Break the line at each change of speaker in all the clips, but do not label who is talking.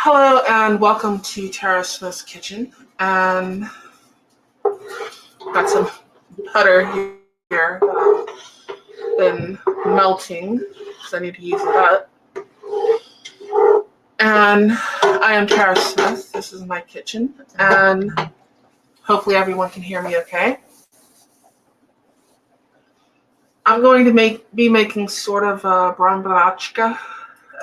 Hello and welcome to Tara Smith's Kitchen. And got some butter here that I've been melting because I need to use it up. And I am Tara Smith. This is my kitchen, and hopefully everyone can hear me okay. I'm going to be making sort of a bramboracka.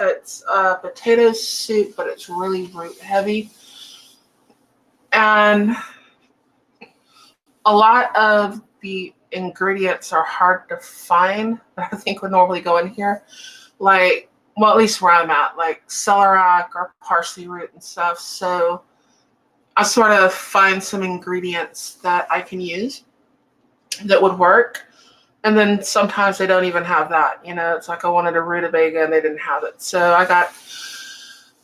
It's a potato soup, but it's really root heavy. And a lot of the ingredients are hard to find that I think would normally go in here. Like, well, at least where I'm at, like celery or parsley root and stuff. So I sort of find some ingredients that I can use that would work. And then sometimes they don't even have that. You know, it's like I wanted a rutabaga and they didn't have it. So I got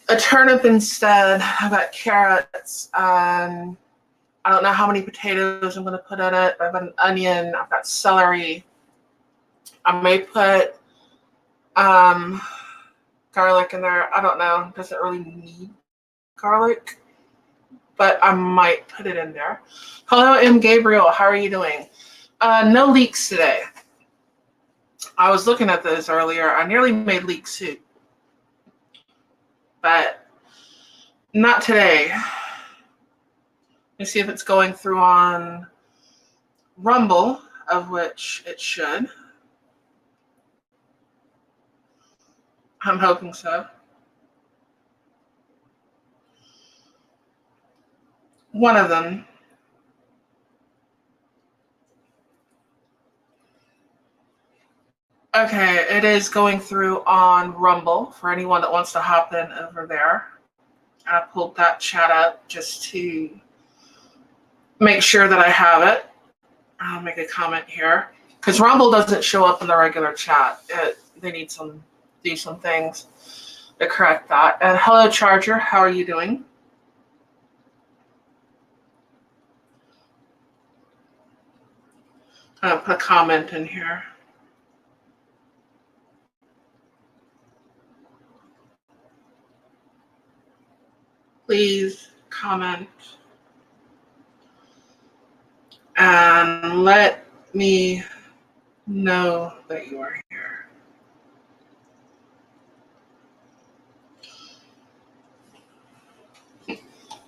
a turnip instead. I got carrots. And I don't know how many potatoes I'm going to put in it. I've got an onion. I've got celery. I may put garlic in there. I don't know. It doesn't really need garlic. But I might put it in there. Hello, M. Gabriel. How are you doing? No leeks today. I was looking at those earlier. I nearly made leek soup, but not today. Let me see if it's going through on Rumble, of which it should. I'm hoping so. One of them. Okay, it is going through on Rumble for anyone that wants to hop in over there. I pulled that chat up just to make sure that I have it. I'll make a comment here because Rumble doesn't show up in the regular chat. They need do some things to correct that. And hello, Charger. How are you doing? I'll put a comment in here. Please comment and let me know that you are here.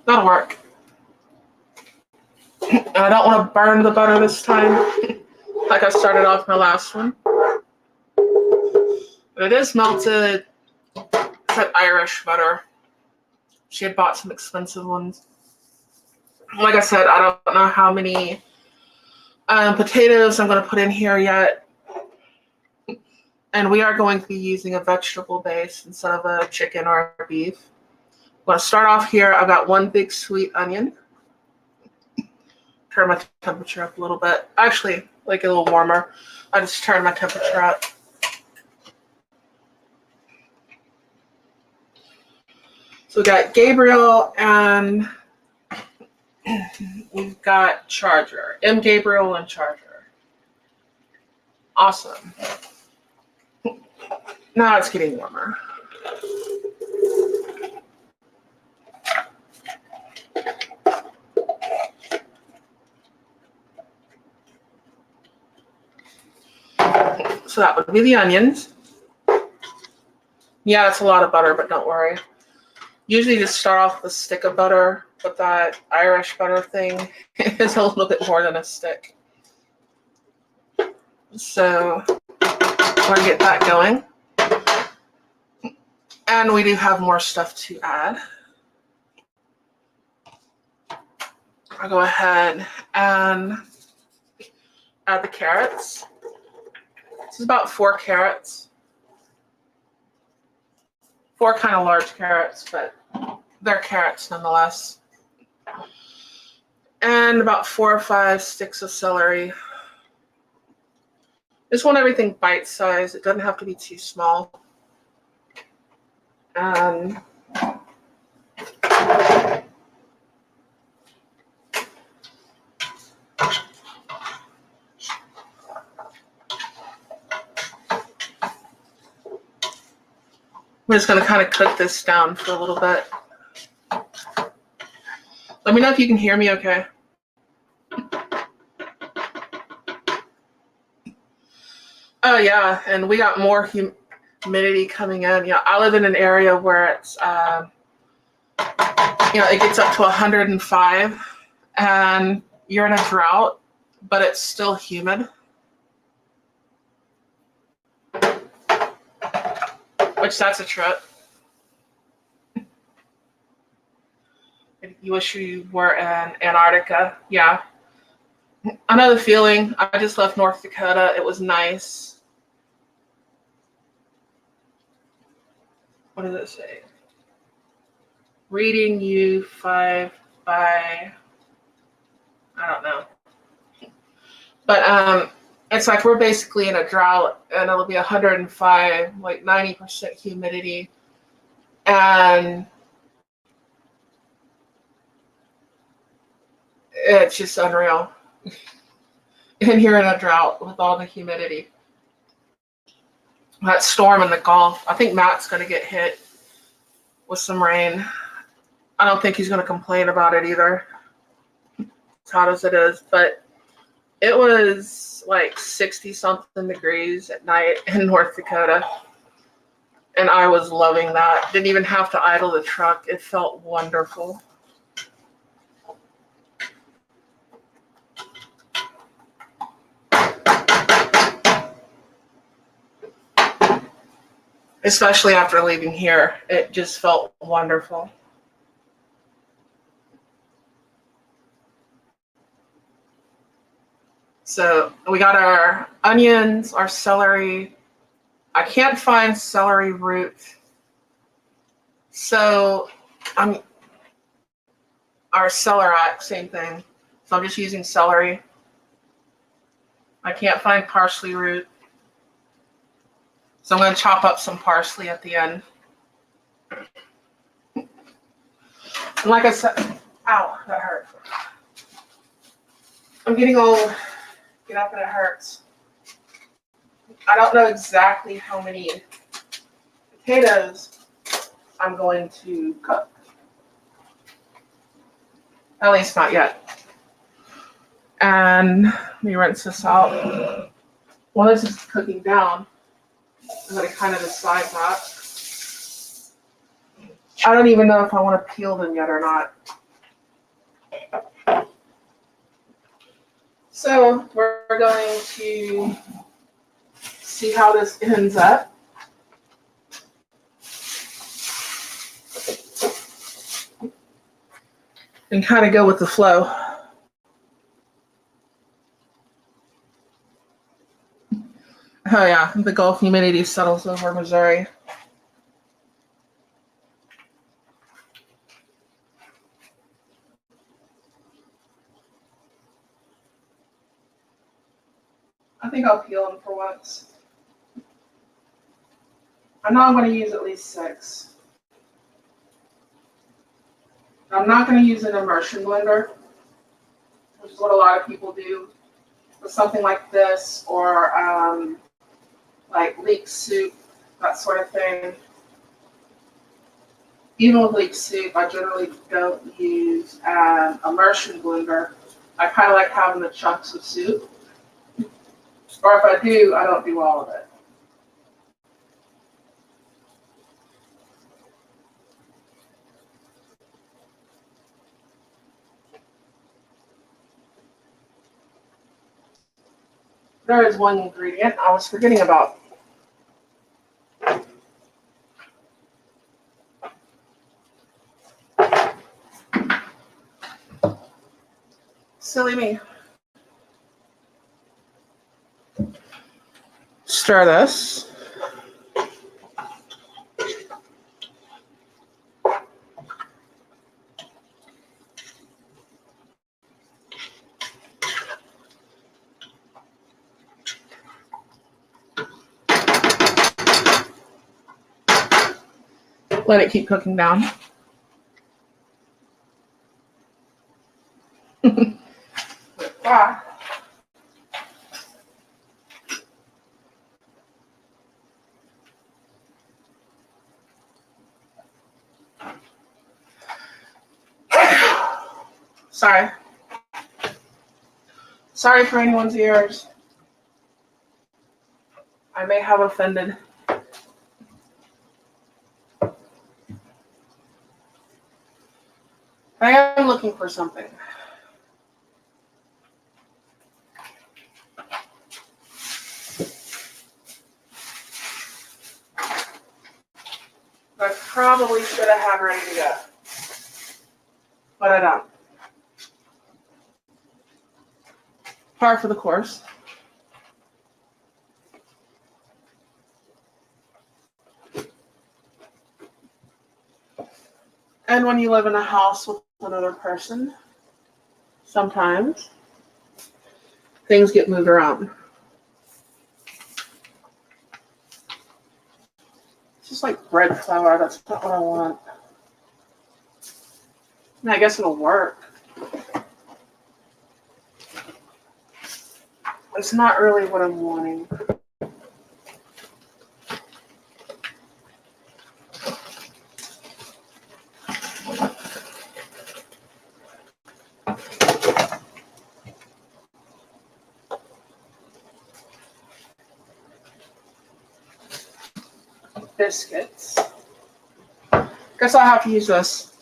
That'll work. I don't want to burn the butter this time, like I started off my last one. But it is melted. It's that Irish butter. She had bought some expensive ones. Like I said, I don't know how many potatoes I'm going to put in here yet. And we are going to be using a vegetable base instead of a chicken or a beef. I'm going to start off here. I've got one big sweet onion. Turn my temperature up a little bit. Actually, like a little warmer. I just turned my temperature up. So we got Gabriel and we've got Charger. M. Gabriel and Charger. Awesome. Now it's getting warmer. So that would be the onions. Yeah, it's a lot of butter, but don't worry. Usually just start off with a stick of butter, but that Irish butter thing is a little bit more than a stick. So we're going to get that going. And we do have more stuff to add. I'll go ahead and add the carrots. This is about 4 carrots. 4 kind of large carrots, but they're carrots nonetheless. And about 4 or 5 sticks of celery. Just want everything bite-sized. It doesn't have to be too small. And I'm just going to kind of cook this down for a little bit. me know if you can hear me okay. Oh yeah, and we got more humidity coming in. Yeah, I live in an area where it's it gets up to 105, and you're in a drought, but it's still humid, which that's a trip. You wish you were in Antarctica. Yeah, I know the feeling. I just left North Dakota. It was nice. What does it say? Reading you 5 by, I don't know. But it's like we're basically in a drought, and it'll be 105, like 90% humidity. And it's just unreal. And you're in a drought with all the humidity. That storm in the Gulf, I think Matt's going to get hit with some rain. I don't think he's going to complain about it either, as hot as it is. But it was like 60-something degrees at night in North Dakota. And I was loving that. Didn't even have to idle the truck. It felt wonderful. Especially after leaving here, it just felt wonderful. So we got our onions, our celery. I can't find celery root. So our celeriac, same thing. So I'm just using celery. I can't find parsley root. So I'm going to chop up some parsley at the end. And like I said, ow, that hurt. I'm getting old. Get up and it hurts. I don't know exactly how many potatoes I'm going to cook. At least not yet. And let me rinse this out. While this is cooking down, I'm going to kind of decide that. I don't even know if I want to peel them yet or not. So we're going to see how this ends up. And kind of go with the flow. Oh yeah, the Gulf humidity settles over Missouri. I think I'll peel them for once. I know I'm going to use at least 6. I'm not going to use an immersion blender, which is what a lot of people do. With something like this, or like leek soup, that sort of thing. Even with leek soup, I generally don't use an immersion blender. I kind of like having the chunks of soup. Or if I do, I don't do all of it. There is one ingredient I was forgetting about. Silly me. Stir this. Let it keep cooking down. Ah. Sorry. Sorry for anyone's ears. I may have offended. I am looking for something. I probably should have had ready to go, but I don't. Par for the course. And when you live in a house with another person, sometimes things get moved around. It's just like bread flour. That's not what I want. And I guess it'll work. It's not really what I'm wanting. Biscuits. Guess I'll have to use this.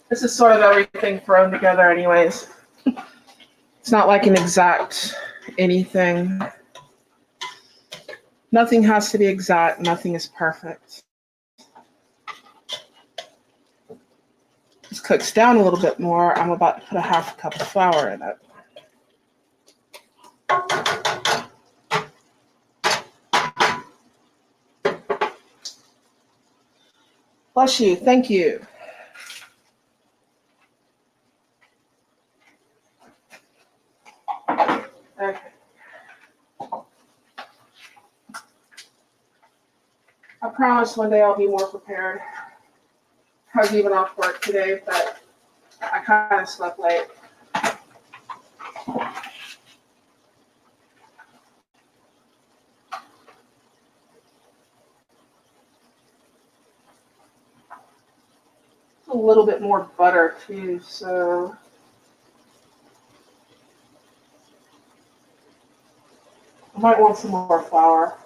This is sort of everything thrown together anyways. It's not like an exact anything. Nothing has to be exact. Nothing is perfect. This cooks down a little bit more. I'm about to put a half cup of flour in it. Bless you. Thank you. Okay. I promise one day I'll be more prepared. I was even off work today, but I kind of slept late. A little bit more butter too, so I might want some more flour.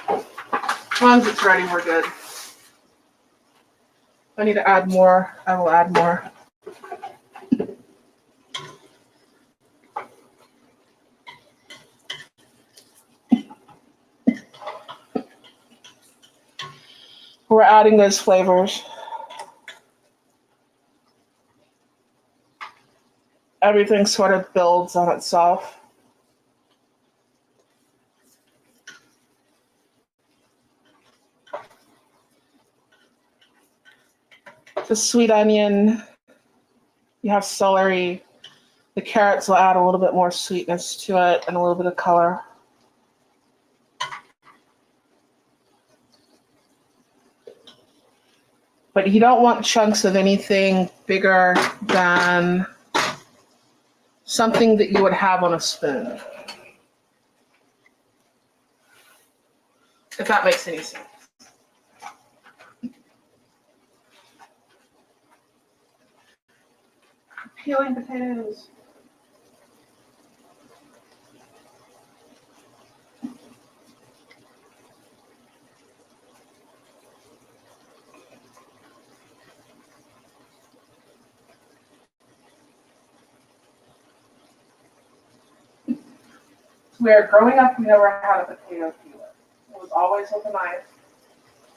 As long as it's ready, we're good. If I need to add more, I will add more. We're adding those flavors. Everything sort of builds on itself. The sweet onion, you have celery. The carrots will add a little bit more sweetness to it and a little bit of color. But you don't want chunks of anything bigger than something that you would have on a spoon. If that makes any sense. Peeling potatoes. Where growing up, we never had a potato peeler. It was always with a knife.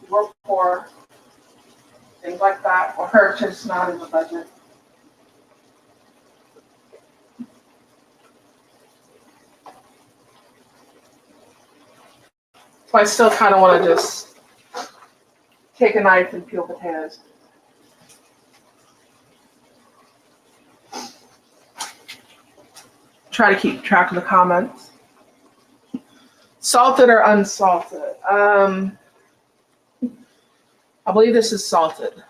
We were poor. Things like that were just not in the budget. So I still kind of want to just take a knife and peel potatoes. Try to keep track of the comments. Salted or unsalted? I believe this is salted.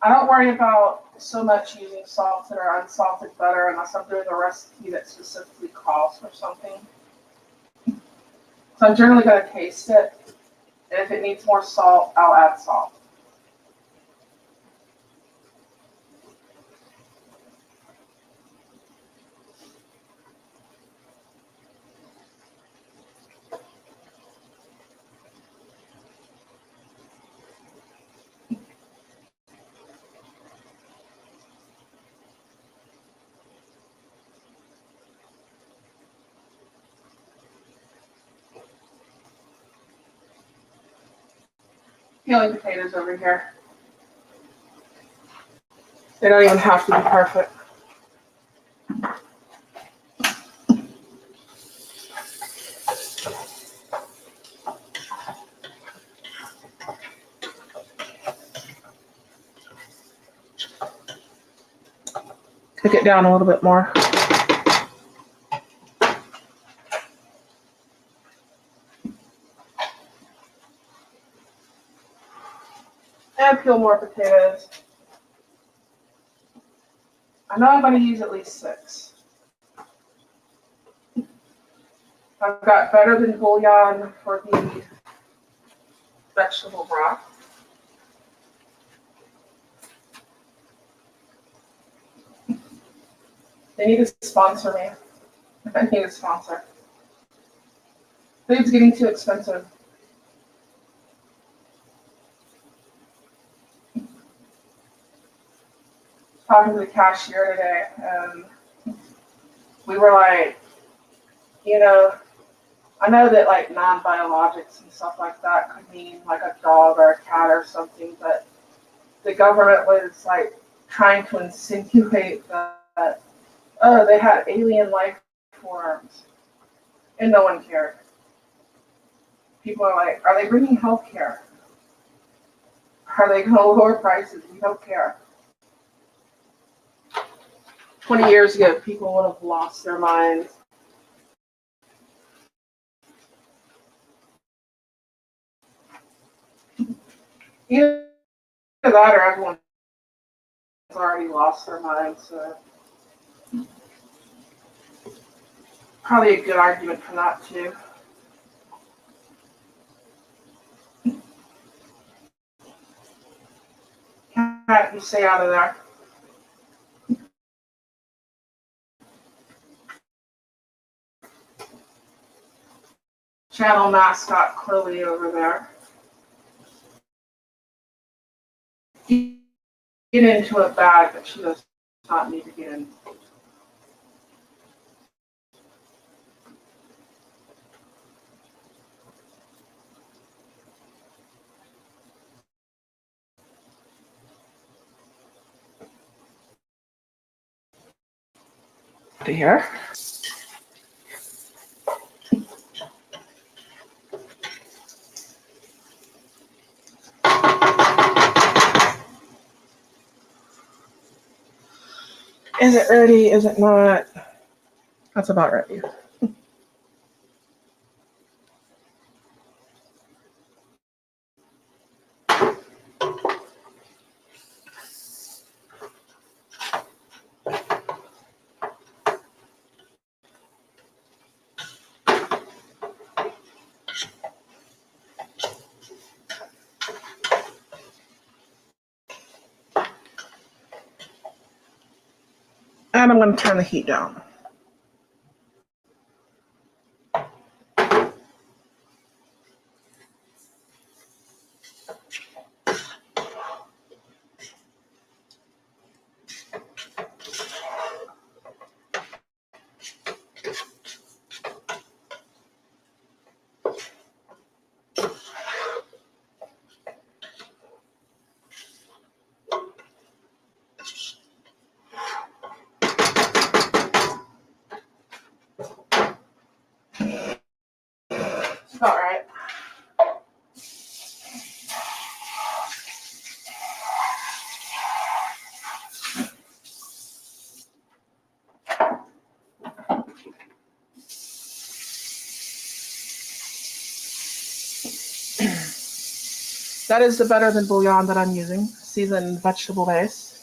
I don't worry about so much using salted or unsalted butter unless I'm doing a recipe that specifically calls for something. So I'm generally going to taste it. And if it needs more salt, I'll add salt. Peeling potatoes over here. They don't even have to be perfect. Cook it down a little bit more. And peel more potatoes. I know I'm going to use at least 6. I've got better than bouillon for the vegetable broth. They need to sponsor me. I need a sponsor. Food's getting too expensive. Talking to the cashier today, and we were like, you know, I know that like non-biologics and stuff like that could mean like a dog or a cat or something, but the government was like trying to insinuate that, oh, they had alien life forms, and no one cared. People are like, are they bringing health care? Are they going to lower prices? We don't care. 20 years ago, people would have lost their minds. Either that or everyone's already lost their minds. So probably a good argument for that too. Cat, you stay out of there. Channel mascot Chloe over there. Get into a bag that she does not need to get in. To here. Is it ready? Is it not? That's about ready. And I'm going to turn the heat down. It's about right. That is the better than bouillon that I'm using, seasoned vegetable base.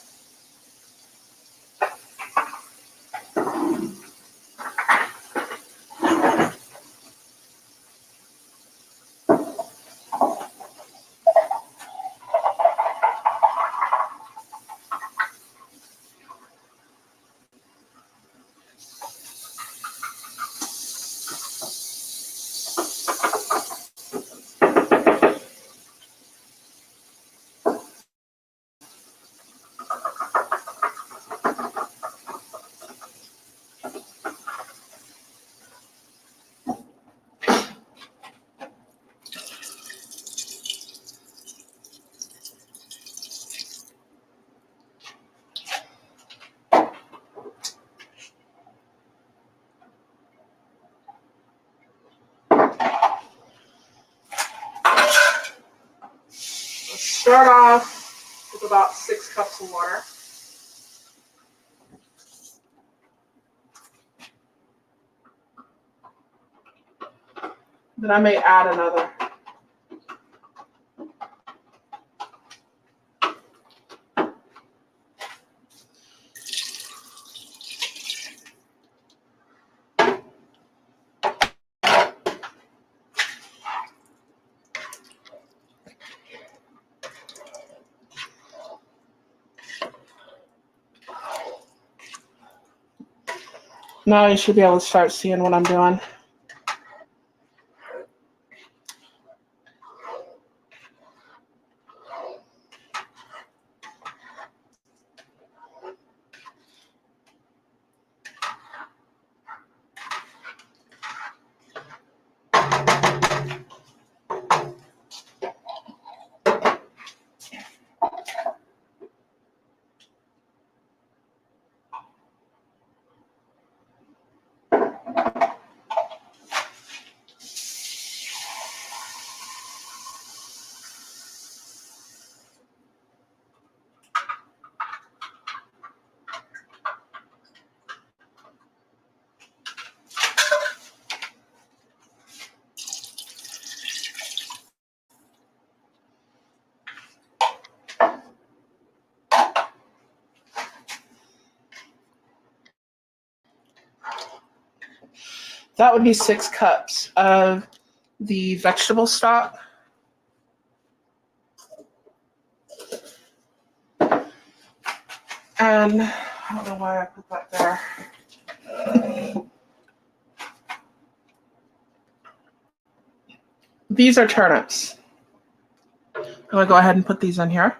start off with about 6 cups of water. Then I may add another. Now you should be able to start seeing what I'm doing. That would be 6 cups of the vegetable stock. And I don't know why I put that there. These are turnips. I'm going to go ahead and put these in here.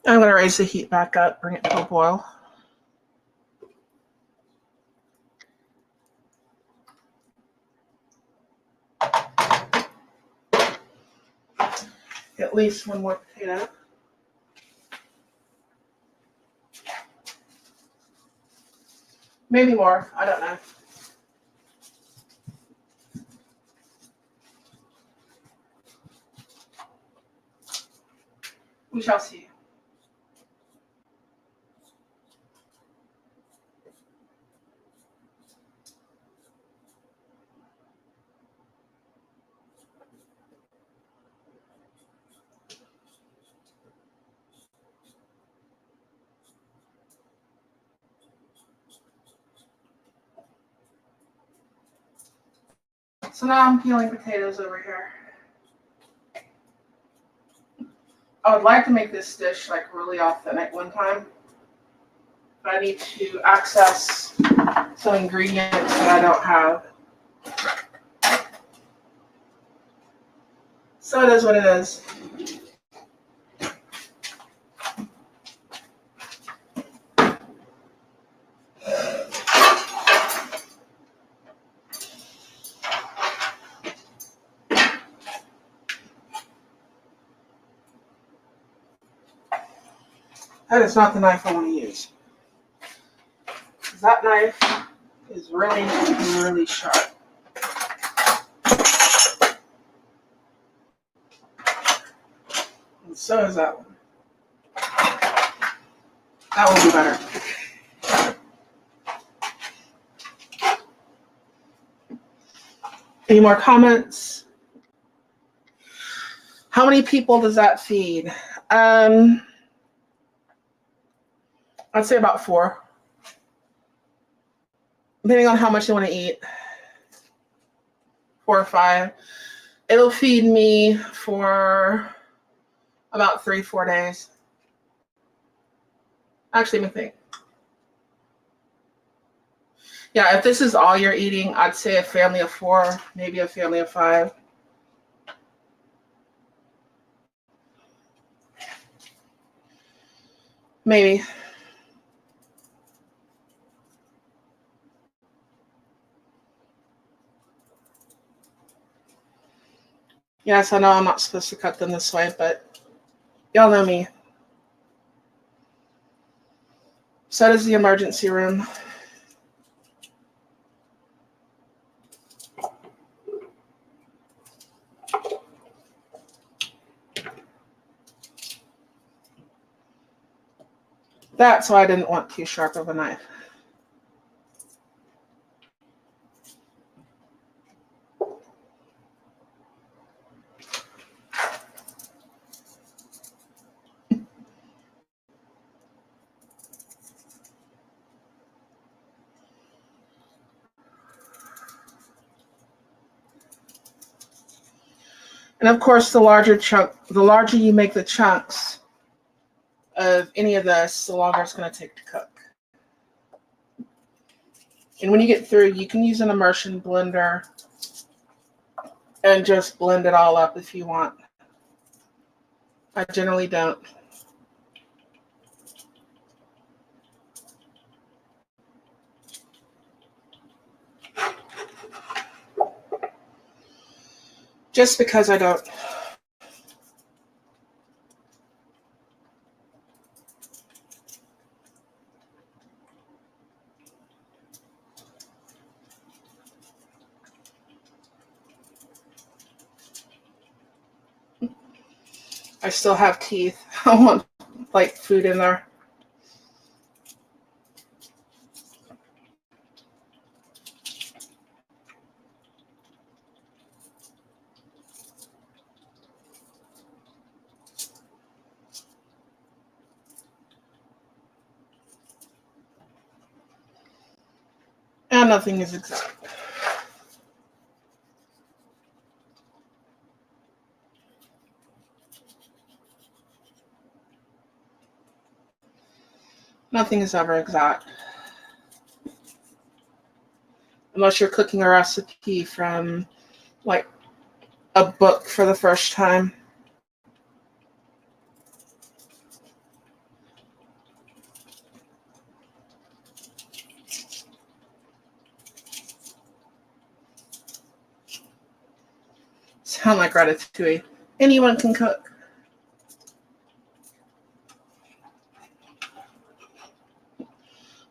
I'm going to raise the heat back up, bring it to a boil. At least one more potato. Maybe more, I don't know. We shall see. So now I'm peeling potatoes over here. I would like to make this dish like really authentic one time, but I need to access some ingredients that I don't have. So it is what it is. That is not the knife I want to use. That knife is really, really sharp. And so is that one. That will be better. Any more comments? How many people does that feed? I'd say about 4. Depending on how much you want to eat. 4 or 5. It'll feed me for about 3-4 days. Actually, let me think. Yeah, if this is all you're eating, I'd say a family of 4, maybe a family of 5. Maybe. Yes, I know I'm not supposed to cut them this way, but y'all know me. So does the emergency room. That's why I didn't want too sharp of a knife. And of course, the larger you make the chunks of any of this, the longer it's going to take to cook. And when you get through, you can use an immersion blender and just blend it all up if you want. I generally don't. Just because I don't. I still have teeth. I want like food in there. And nothing is exact. Nothing is ever exact. Unless you're cooking a recipe from like a book for the first time. Sound like ratatouille. Anyone can cook.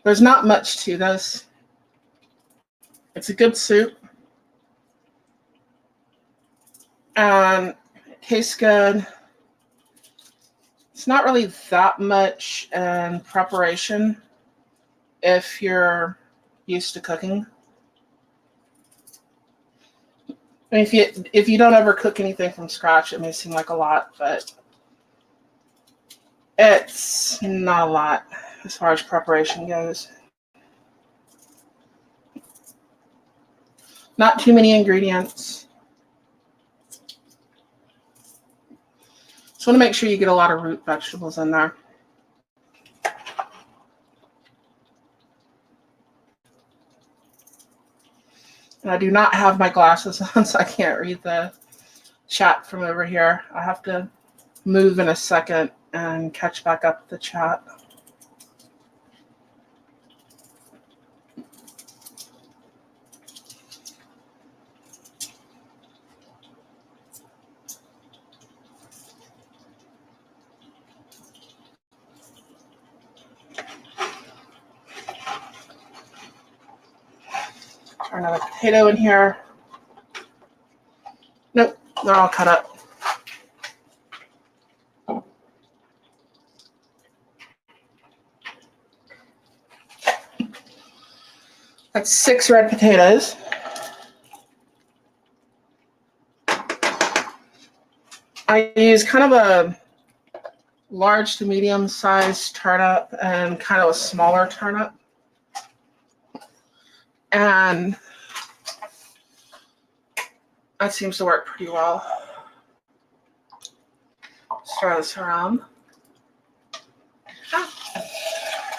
There's not much to this. It's a good soup. And it tastes good. It's not really that much in preparation if you're used to cooking. I mean, if you don't ever cook anything from scratch, it may seem like a lot, but it's not a lot as far as preparation goes. Not too many ingredients. Just want to make sure you get a lot of root vegetables in there. And I do not have my glasses on, so I can't read the chat from over here. I have to move in a second and catch back up the chat. Try another potato in here. Nope, they're all cut up. That's 6 red potatoes. I use kind of a large to medium sized turnip and kind of a smaller turnip. And that seems to work pretty well. Stir this around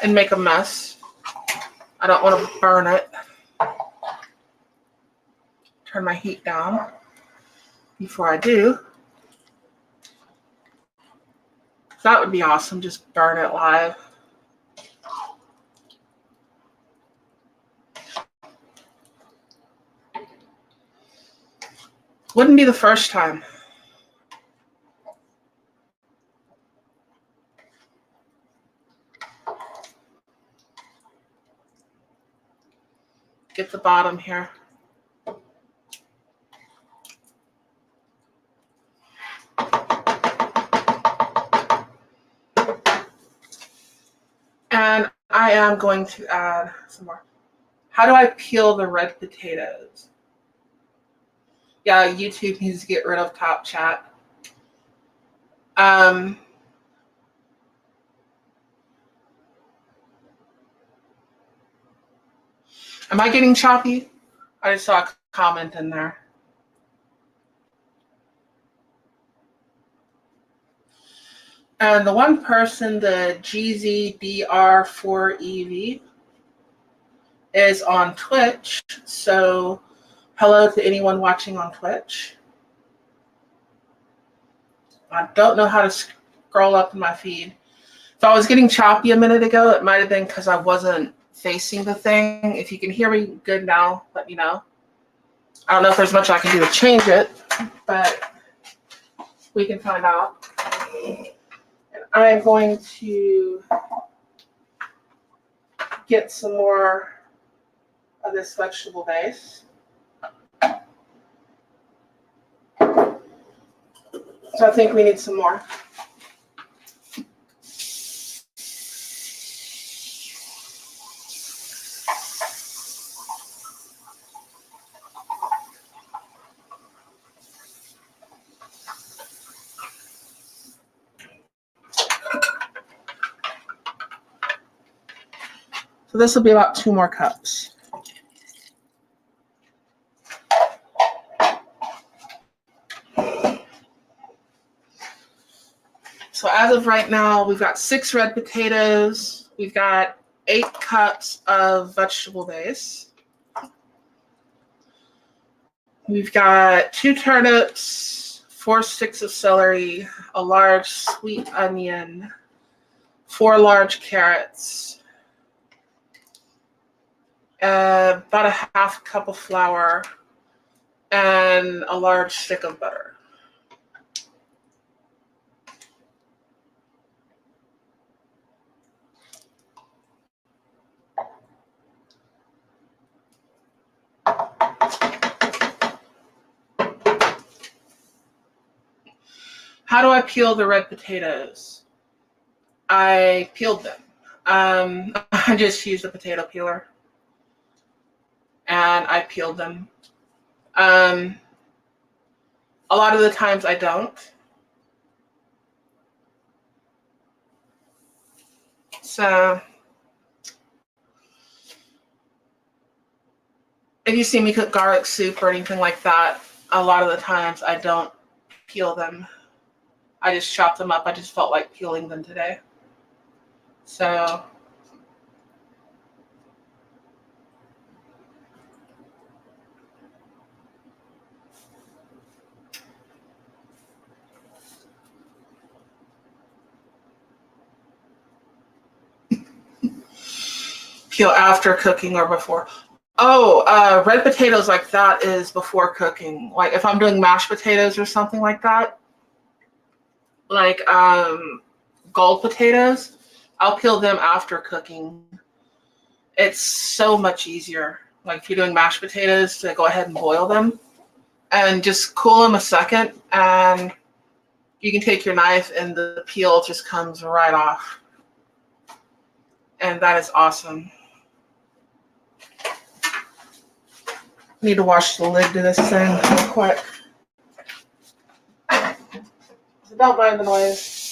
and make a mess. I don't want to burn it. Turn my heat down before I do. That would be awesome, just burn it live. Wouldn't be the first time. Get the bottom here. And I am going to add some more. How do I peel the red potatoes? Yeah, YouTube needs to get rid of Top Chat. Am I getting choppy? I just saw a comment in there. And the one person, the GZDR4EV, is on Twitch. So hello to anyone watching on Twitch. I don't know how to scroll up in my feed. If I was getting choppy a minute ago, it might have been because I wasn't facing the thing. If you can hear me good now, let me know. I don't know if there's much I can do to change it, but we can find out. And I'm going to get some more of this vegetable base. So I think we need some more. So this will be about 2 more cups. So as of right now, we've got 6 red potatoes. We've got 8 cups of vegetable base. We've got 2 turnips, 4 sticks of celery, a large sweet onion, 4 large carrots, about a half cup of flour, and a large stick of butter. How do I peel the red potatoes? I peeled them. I just used a potato peeler and I peeled them. A lot of the times I don't. So if you see me cook garlic soup or anything like that, a lot of the times I don't peel them. I just chop them up. I just felt like peeling them today. So peel after cooking or before. Oh, red potatoes like that is before cooking. Like if I'm doing mashed potatoes or something like that, like gold potatoes, I'll peel them after cooking. It's so much easier. Like if you're doing mashed potatoes, to go ahead and boil them and just cool them a second, and you can take your knife and the peel just comes right off. And that is awesome. Need to wash the lid to this thing real quick. So don't mind the noise.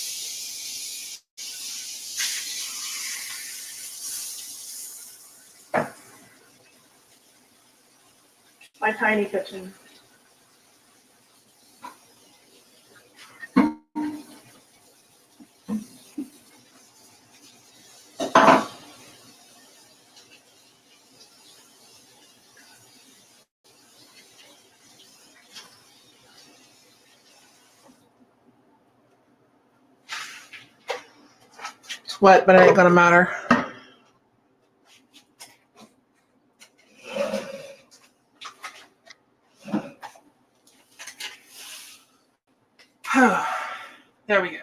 My tiny kitchen. It's wet, but it ain't gonna matter. There we go.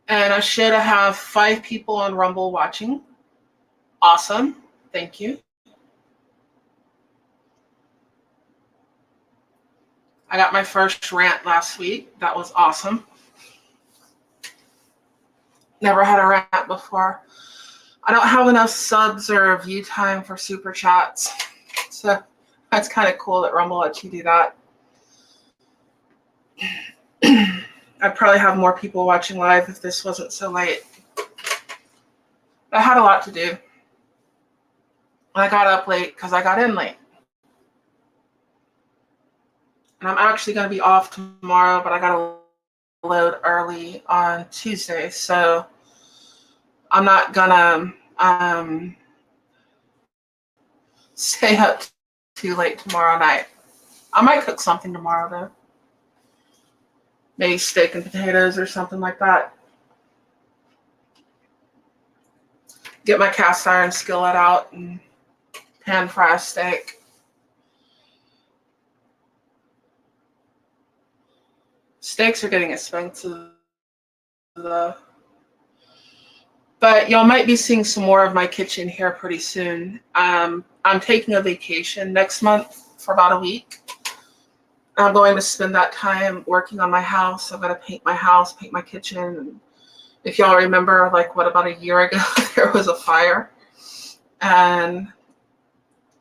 And I should have 5 people on Rumble watching. Awesome. Thank you. I got my first rant last week. That was awesome. Never had a rant before. I don't have enough subs or view time for super chats. So that's kind of cool that Rumble lets you do that. I'd probably have more people watching live if this wasn't so late. I had a lot to do. I got up late because I got in late. And I'm actually going to be off tomorrow, but I got to load early on Tuesday. So I'm not going to stay up too late tomorrow night. I might cook something tomorrow, though. Maybe steak and potatoes or something like that. Get my cast iron skillet out and pan fry a steak. Steaks are getting expensive, though. But y'all might be seeing some more of my kitchen here pretty soon. I'm taking a vacation next month for about a week. I'm going to spend that time working on my house. I'm going to paint my house, paint my kitchen. And if y'all remember, like, about a year ago, there was a fire. And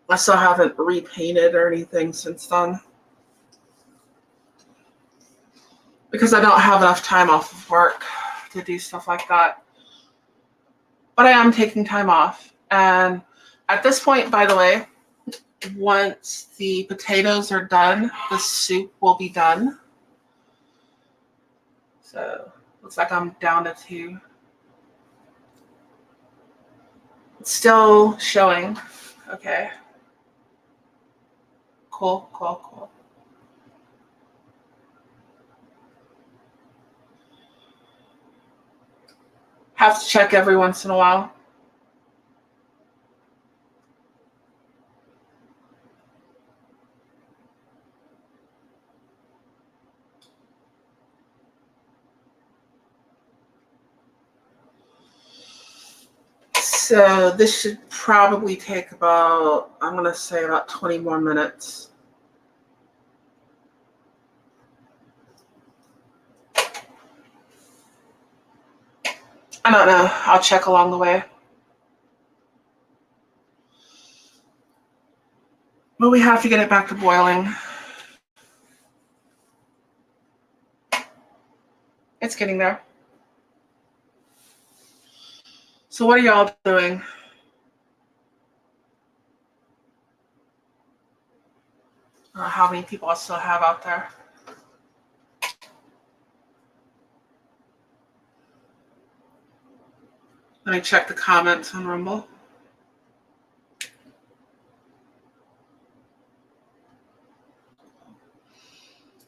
I still haven't repainted or anything since then. Because I don't have enough time off of work to do stuff like that. But I am taking time off. And at this point, by the way, once the potatoes are done, the soup will be done. So looks like I'm down to 2. It's still showing. Okay. Cool. Have to check every once in a while. So this should probably take about, I'm going to say about 20 more minutes. I don't know. I'll check along the way. But we have to get it back to boiling. It's getting there. So what are y'all doing? I don't know how many people I still have out there. Let me check the comments on Rumble.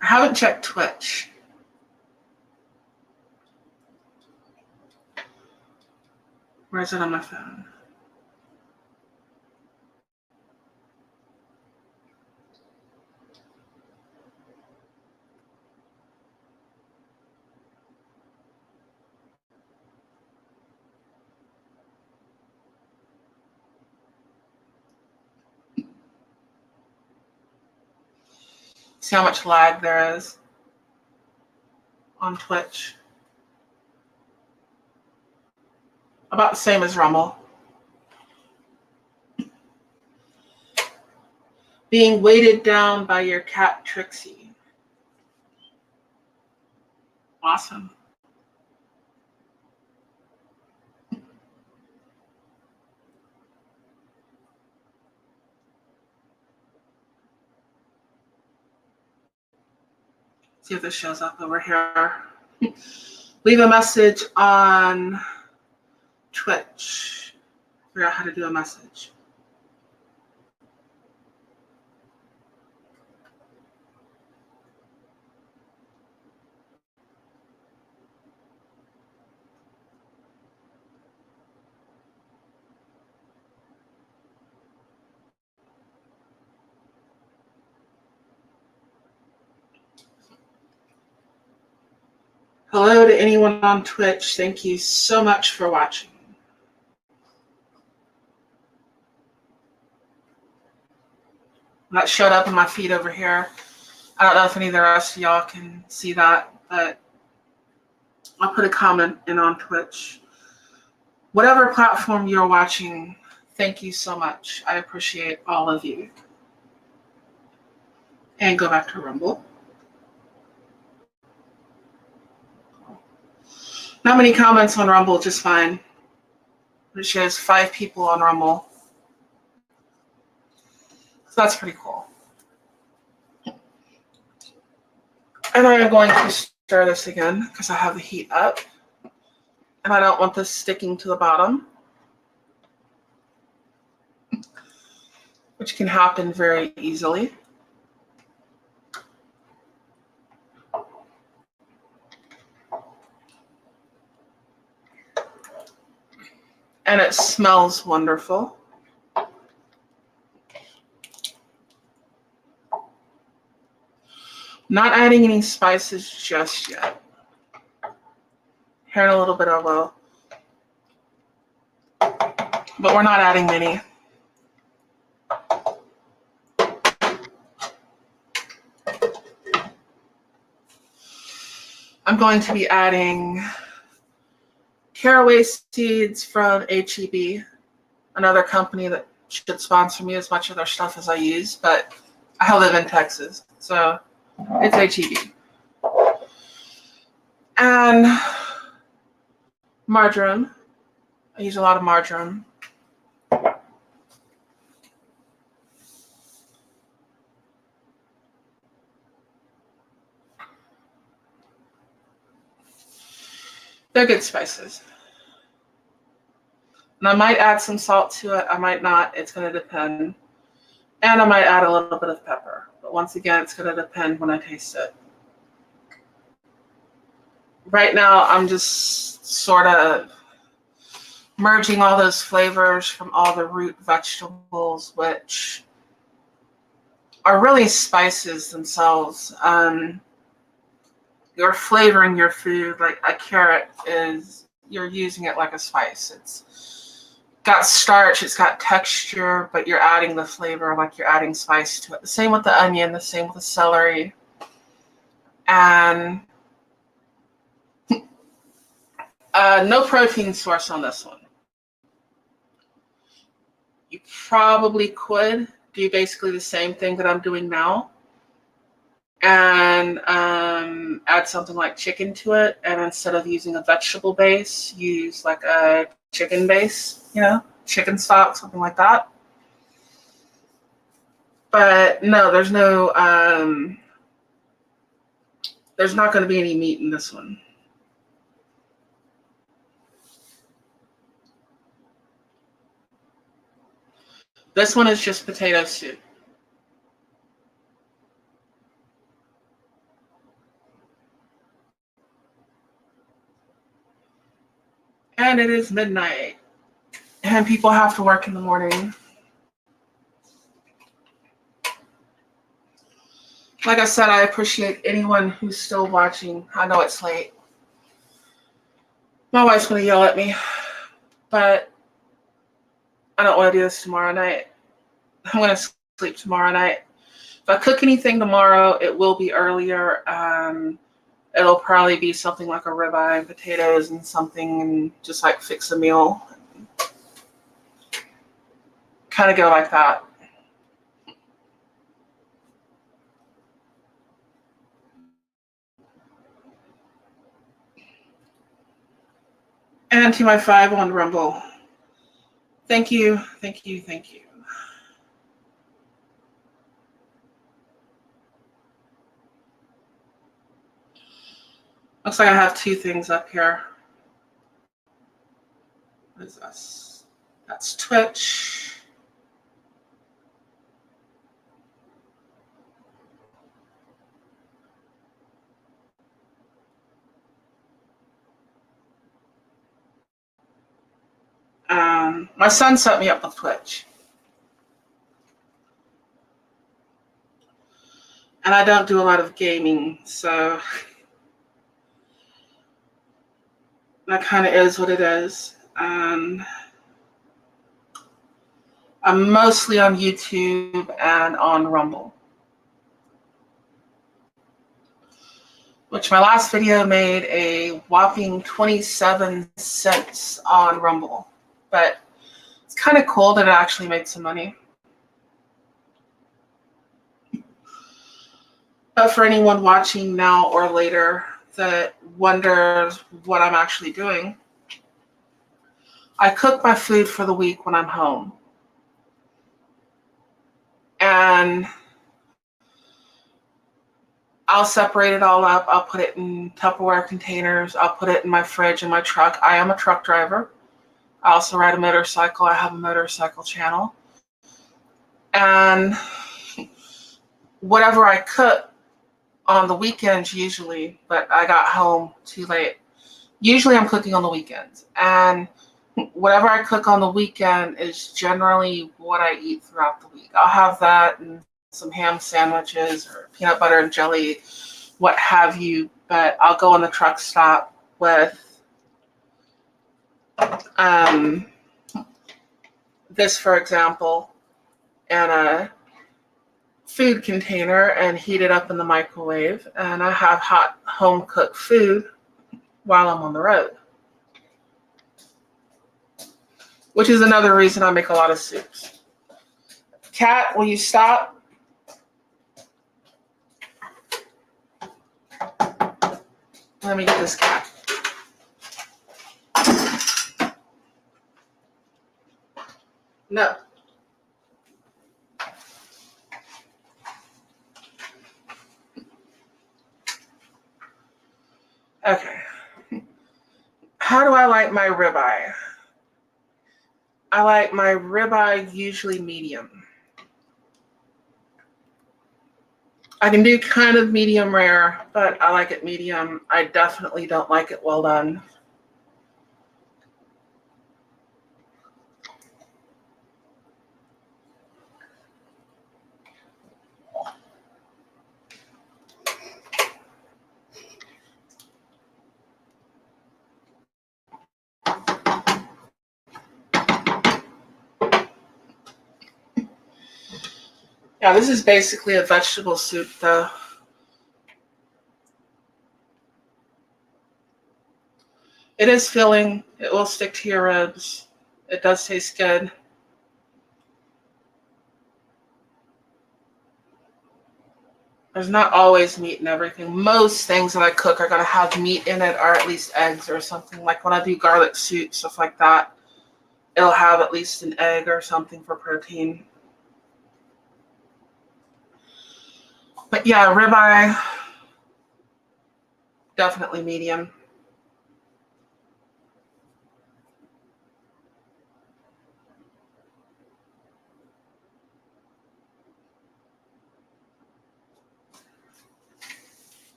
I haven't checked Twitch. Where is it on my phone? See how much lag there is on Twitch. About the same as Rumble. Being weighted down by your cat Trixie. Awesome. See if this shows up over here. Leave a message on Twitch. Figure out how to do a message. Hello to anyone on Twitch. Thank you so much for watching. That showed up in my feed over here. I don't know if any of the rest of y'all can see that, but I'll put a comment in on Twitch. Whatever platform you're watching, thank you so much. I appreciate all of you. And go back to Rumble. Not many comments on Rumble, just fine. It shows 5 people on Rumble. So that's pretty cool. And I am going to stir this again because I have the heat up. And I don't want this sticking to the bottom, which can happen very easily. And it smells wonderful. Not adding any spices just yet. Here in a little bit I will. But we're not adding many. I'm going to be adding caraway seeds from HEB, another company that should sponsor me as much of their stuff as I use, but I live in Texas, so it's HEB. And marjoram. I use a lot of marjoram. They're good spices. And I might add some salt to it. I might not. It's going to depend. And I might add a little bit of pepper. But once again, it's going to depend when I taste it. Right now, I'm just sort of merging all those flavors from all the root vegetables, which are really spices themselves. You're flavoring your food. Like a carrot is, you're using it like a spice. It's got starch, it's got texture, but you're adding the flavor like you're adding spice to it. The same with the onion, the same with the celery. And no protein source on this one. You probably could do basically the same thing that I'm doing now and add something like chicken to it. And instead of using a vegetable base, use like a chicken base, chicken stock, something like that. But no, there's not going to be any meat in this one. This one is just potato soup. And it is midnight. And people have to work in the morning. Like I said, I appreciate anyone who's still watching. I know it's late. My wife's going to yell at me. But I don't want to do this tomorrow night. I'm going to sleep tomorrow night. If I cook anything tomorrow, it will be earlier. It'll probably be something like a ribeye and potatoes and something, and just like fix a meal. Kind of go like that. And to my 5 on Rumble. Thank you, thank you, thank you. Looks like I have 2 things up here. What is this? That's Twitch. My son set me up with Twitch. And I don't do a lot of gaming, so that kind of is what it is. I'm mostly on YouTube and on Rumble. which my last video made a whopping 27 cents on Rumble. But it's kind of cool that it actually made some money. But for anyone watching now or later that wonders what I'm actually doing, I cook my food for the week when I'm home. And I'll separate it all up. I'll put it in Tupperware containers. I'll put it in my fridge in my truck. I am a truck driver. I also ride a motorcycle. I have a motorcycle channel. And whatever I cook on the weekends usually, but I got home too late. Usually I'm cooking on the weekends. And whatever I cook on the weekend is generally what I eat throughout the week. I'll have that and some ham sandwiches or peanut butter and jelly, what have you. But I'll go on the truck stop with this, for example, and a food container and heat it up in the microwave. And I have hot home cooked food while I'm on the road, which is another reason I make a lot of soups. Cat, will you stop? Let me get this cat. No. Okay. How do I like my ribeye? I like my ribeye usually medium. I can do kind of medium rare, but I like it medium. I definitely don't like it well done. Yeah, this is basically a vegetable soup though. It is filling. It will stick to your ribs. It does taste good. There's not always meat in everything. Most things that I cook are going to have meat in it, or at least eggs or something. Like when I do garlic soup, stuff like that, it'll have at least an egg or something for protein. But yeah, ribeye, definitely medium.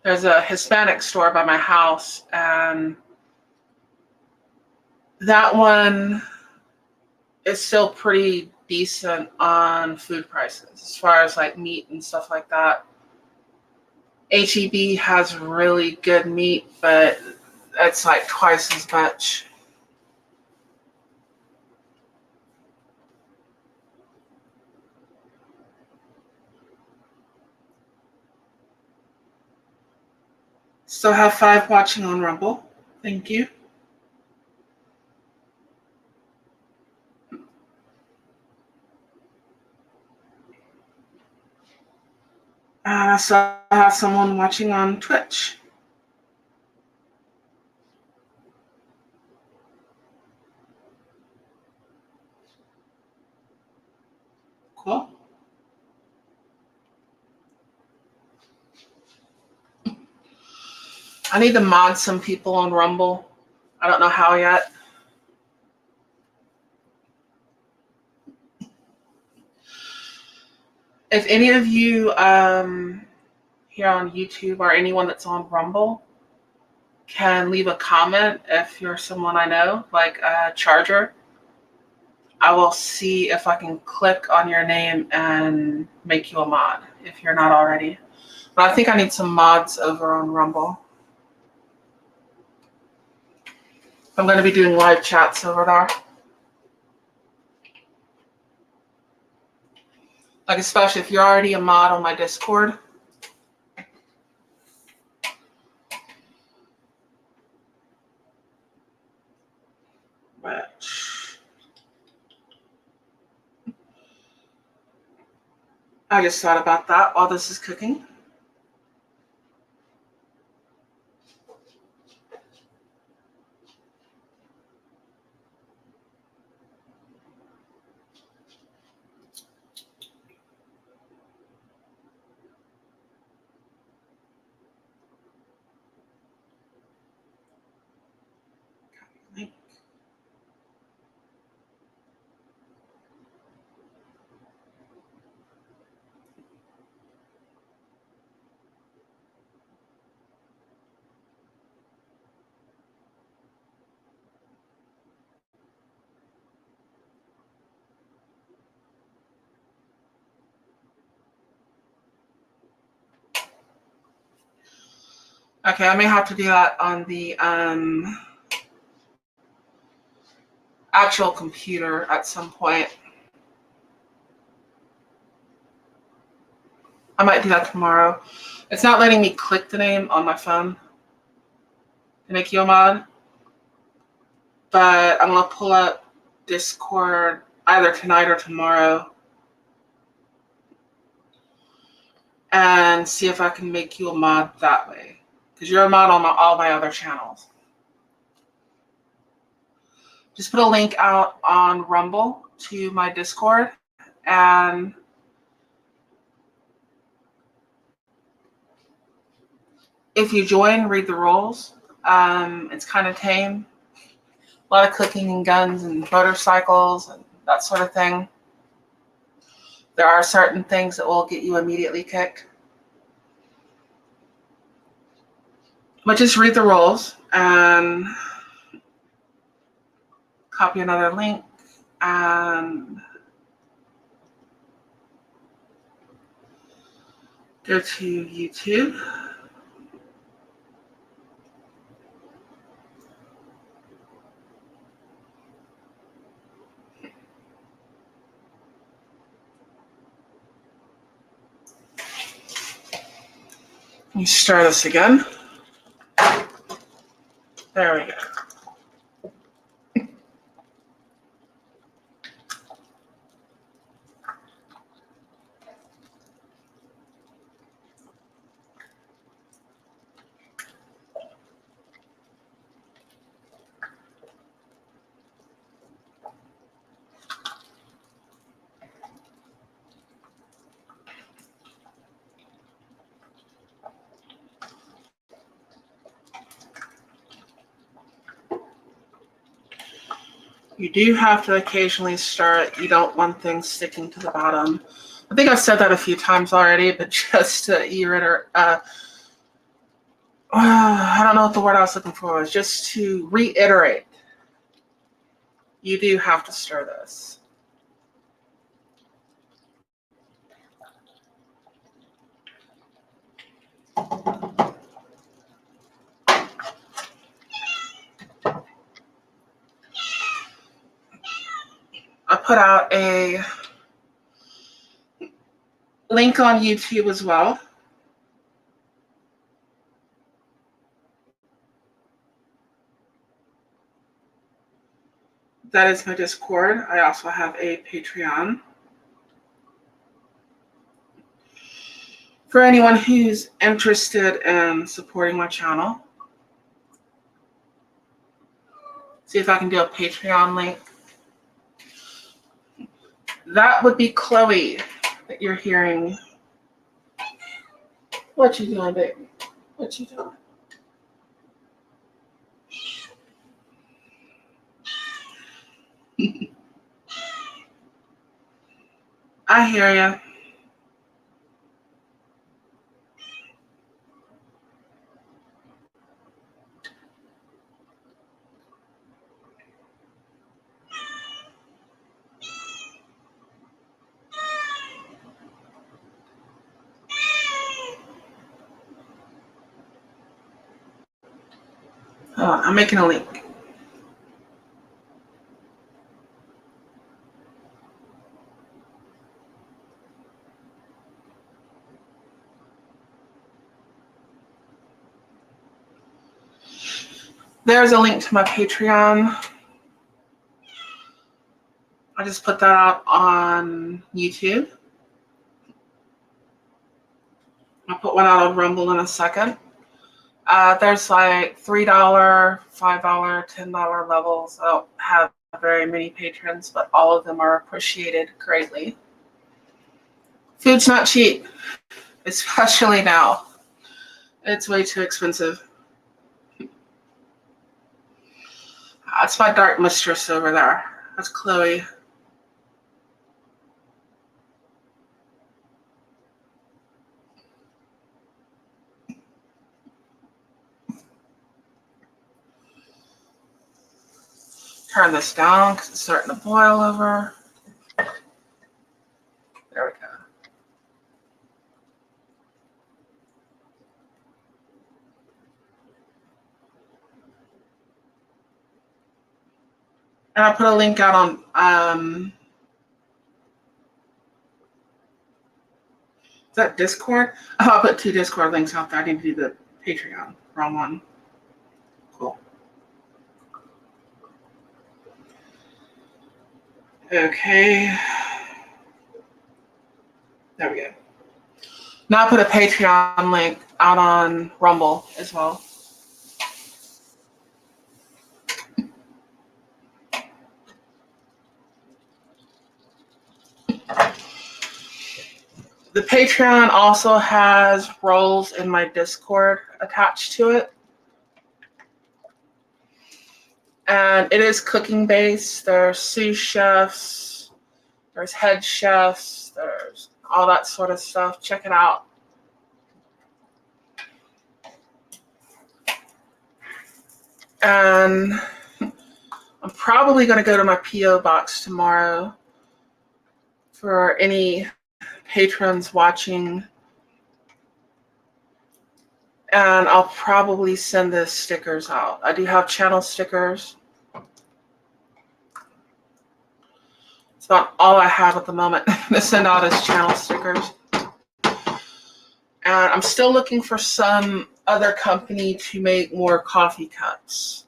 There's a Hispanic store by my house, and that one is still pretty decent on food prices as far as like meat and stuff like that. HEB has really good meat, but it's like twice as much. Still have 5 watching on Rumble. Thank you. And I still have someone watching on Twitch. Cool. I need to mod some people on Rumble. I don't know how yet. If any of you here on YouTube or anyone that's on Rumble can leave a comment, if you're someone I know, like a Charger, I will see if I can click on your name and make you a mod if you're not already. But I think I need some mods over on Rumble. I'm going to be doing live chats over there. Like, especially if you're already a mod on my Discord, But I just thought about that while this is cooking. Okay, I may have to do that on the actual computer at some point. I might do that tomorrow. It's not letting me click the name on my phone to make you a mod, but I'm gonna pull up Discord either tonight or tomorrow and see if I can make you a mod that way, because you're a mod on all my other channels. Just put a link out on Rumble to my Discord, and if you join, read the rules. It's kind of tame. A lot of cooking and guns and motorcycles and that sort of thing. There are certain things that will get you immediately kicked. But just read the rules and copy another link and go to YouTube. You stir this again. There we go. You do have to occasionally stir it. You don't want things sticking to the bottom. I think I've said that a few times already, but just to reiterate, I don't know what the word I was looking for was. Just to reiterate, you do have to stir this. I put out a link on YouTube as well. That is my Discord. I also have a Patreon. For anyone who's interested in supporting my channel, see if I can do a Patreon link. That would be Chloe that you're hearing. What you doing, baby? What you doing? I hear ya. Hold on, I'm making a link. There's a link to my Patreon. I just put that out on YouTube. I'll put one out on Rumble in a second. There's like $3, $5, $10 levels. I don't have very many patrons, but all of them are appreciated greatly. Food's not cheap, especially now. It's way too expensive. That's my dark mistress over there. That's Chloe. Turn this down because it's starting to boil over. There we go. And I put a link out on, is that Discord? Oh, I'll put 2 Discord links out there. I need to do the Patreon. Wrong one. Cool. Okay. There we go. Now I put a Patreon link out on Rumble as well. The Patreon also has roles in my Discord attached to it. And it is cooking based. There's sous chefs, there's head chefs, there's all that sort of stuff. Check it out. And I'm probably going to go to my P.O. box tomorrow for any patrons watching. And I'll probably send the stickers out. I do have channel stickers. It's about all I have at the moment to send out as channel stickers. And I'm still looking for some other company to make more coffee cups.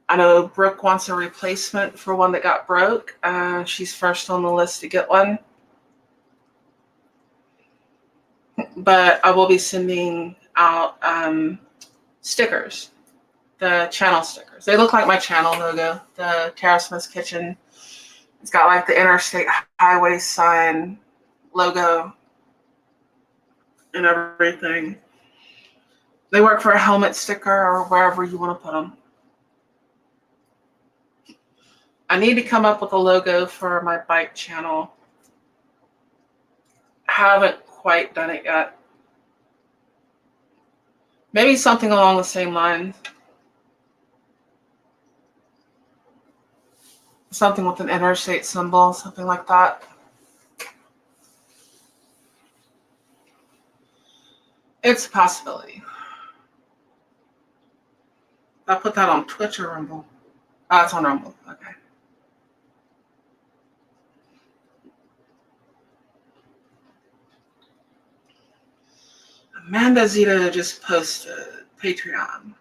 I know Brooke wants a replacement for one that got broke. She's first on the list to get one. But I will be sending out stickers, the channel stickers. They look like my channel logo, the Terrace Smith's Kitchen. It's got like the interstate highway sign logo and everything. They work for a helmet sticker or wherever you want to put them. I need to come up with a logo for my bike channel. Haven't quite done it yet. Maybe something along the same lines. Something with an interstate symbol, something like that. It's a possibility. I'll put that on Twitch or Rumble. Oh, it's on Rumble. Okay. Amanda Zito just posted Patreon.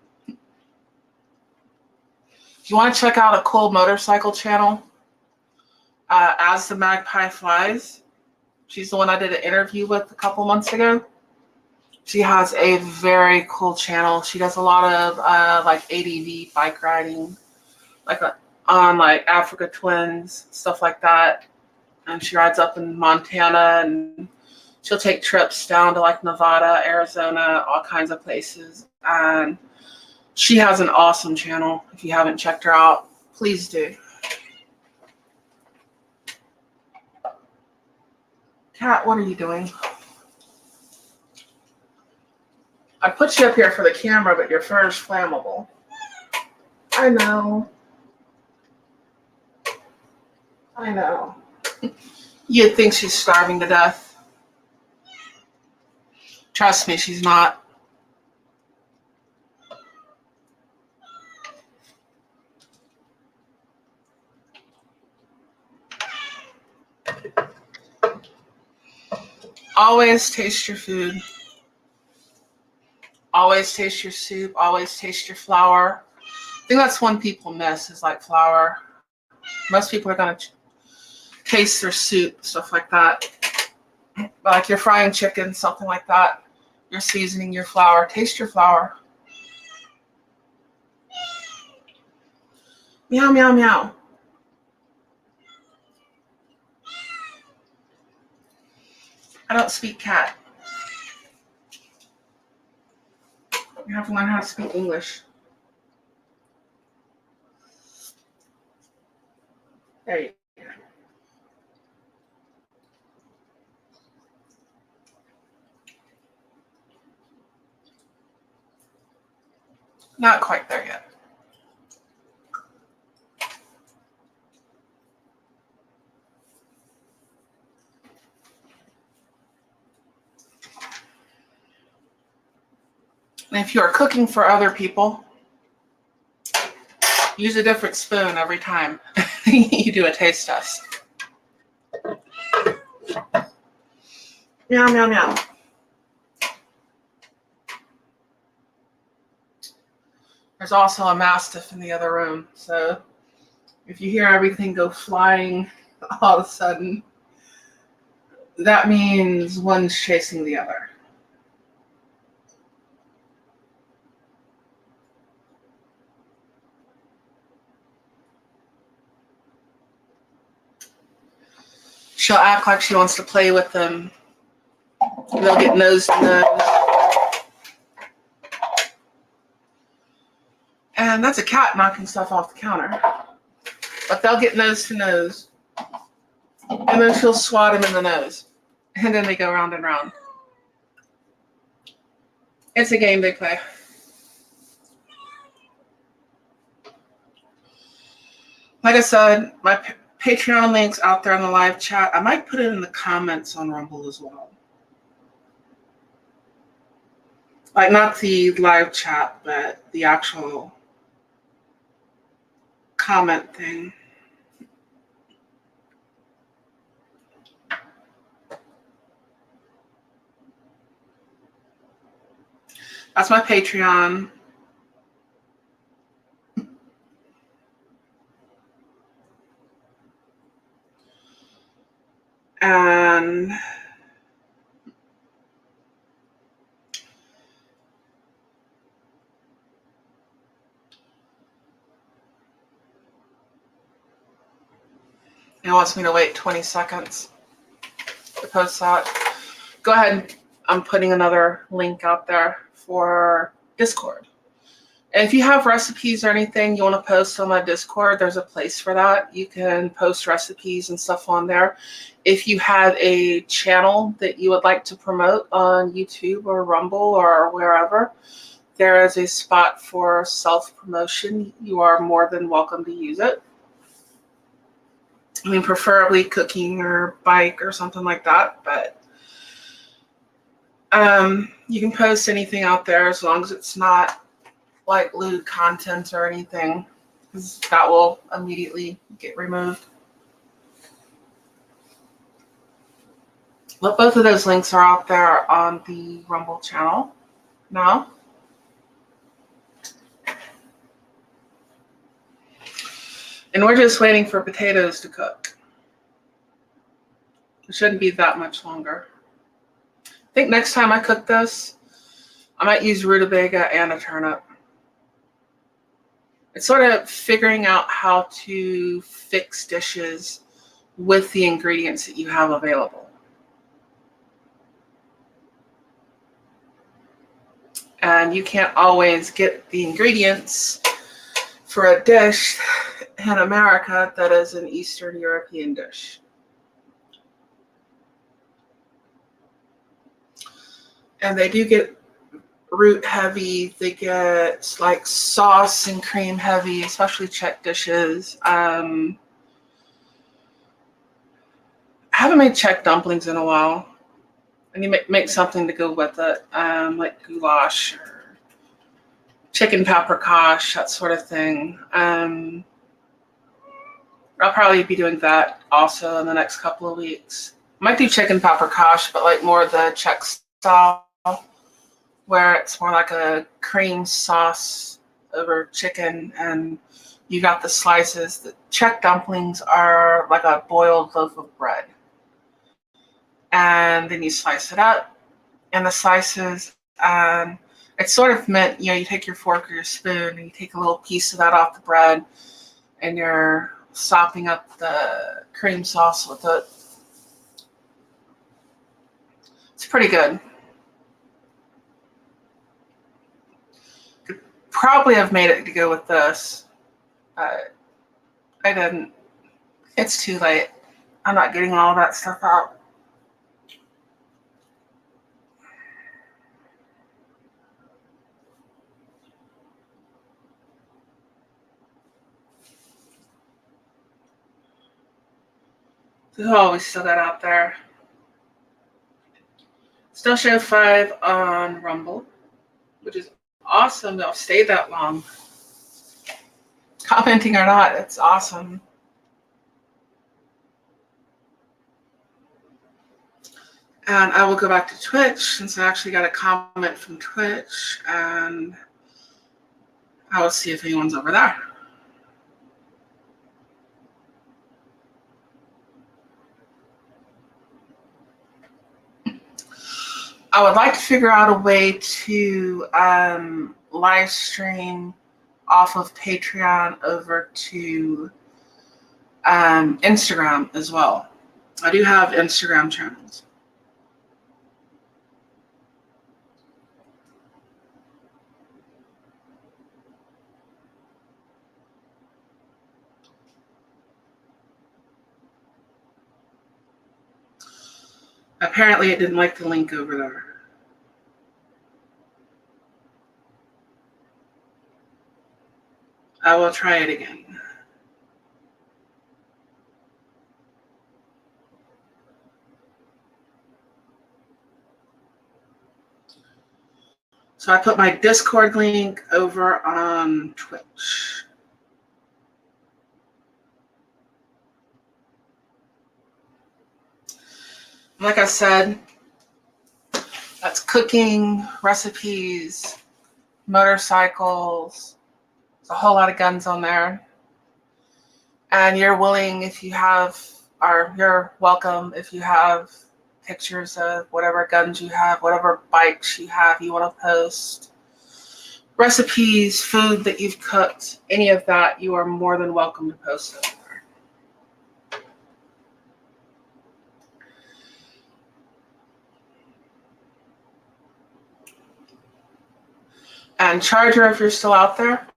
If you want to check out a cool motorcycle channel, As the Magpie Flies, she's the one I did an interview with a couple months ago. She has a very cool channel. She does a lot of like ADV bike riding, like on like Africa Twins, stuff like that. And she rides up in Montana, and she'll take trips down to like Nevada, Arizona, all kinds of places. And she has an awesome channel. If you haven't checked her out, please do. Kat, what are you doing? I put you up here for the camera, but your fur is flammable. I know. I know. You'd think she's starving to death. Trust me, she's not. Always taste your food. Always taste your soup. Always taste your flour. I think that's one people miss is like flour. Most people are going to taste their soup, stuff like that. Like you're frying chicken, something like that. You're seasoning your flour. Taste your flour. Meow, meow, meow. I don't speak cat. You have to learn how to speak English. There you go. Not quite there yet. And if you are cooking for other people, use a different spoon every time you do a taste test. Meow, meow, meow. There's also a mastiff in the other room, so if you hear everything go flying all of a sudden, that means one's chasing the other. She'll act like she wants to play with them. They'll get nose to nose. And that's a cat knocking stuff off the counter. But they'll get nose to nose. And then she'll swat him in the nose. And then they go round and round. It's a game they play. Like I said, my Patreon link's out there in the live chat. I might put it in the comments on Rumble as well. Like, not the live chat, but the actual comment thing. That's my Patreon. And it wants me to wait 20 seconds to post that. Go ahead. I'm putting another link out there for Discord. And if you have recipes or anything you want to post on my Discord, there's a place for that. You can post recipes and stuff on there. If you have a channel that you would like to promote on YouTube or Rumble or wherever, there is a spot for self-promotion. You are more than welcome to use it. I mean, preferably cooking or bike or something like that, but you can post anything out there as long as it's not like lewd content or anything, because that will immediately get removed. But both of those links are out there on the Rumble channel now. And we're just waiting for potatoes to cook. It shouldn't be that much longer. I think next time I cook this, I might use rutabaga and a turnip. It's sort of figuring out how to fix dishes with the ingredients that you have available. And you can't always get the ingredients for a dish in America that is an Eastern European dish. And they do get root heavy. They get like sauce and cream heavy, especially Czech dishes. I haven't made Czech dumplings in a while. And you make something to go with it, like goulash or chicken paprikash, that sort of thing. I'll probably be doing that also in the next couple of weeks. I might do chicken paprikash, but like more the Czech style, where it's more like a cream sauce over chicken, and you got the slices. The Czech dumplings are like a boiled loaf of bread. And then you slice it up, and the slices, it's sort of meant, you take your fork or your spoon and you take a little piece of that off the bread, and you're sopping up the cream sauce with it. It's pretty good. Could probably have made it to go with this, but I didn't. It's too late. I'm not getting all that stuff out. Oh, we still got out there. Still show 5 on Rumble, which is awesome. Y'all stayed that long. Commenting or not, it's awesome. And I will go back to Twitch since I actually got a comment from Twitch, and I will see if anyone's over there. I would like to figure out a way to live stream off of Patreon over to Instagram as well. I do have Instagram channels. Apparently it didn't like the link over there. I will try it again. So I put my Discord link over on Twitch. Like I said, that's cooking, recipes, motorcycles. There's a whole lot of guns on there. And you're willing if you have, or you're welcome if you have pictures of whatever guns you have, whatever bikes you have you want to post, recipes, food that you've cooked, any of that, you are more than welcome to post it. And Charger, if you're still out there,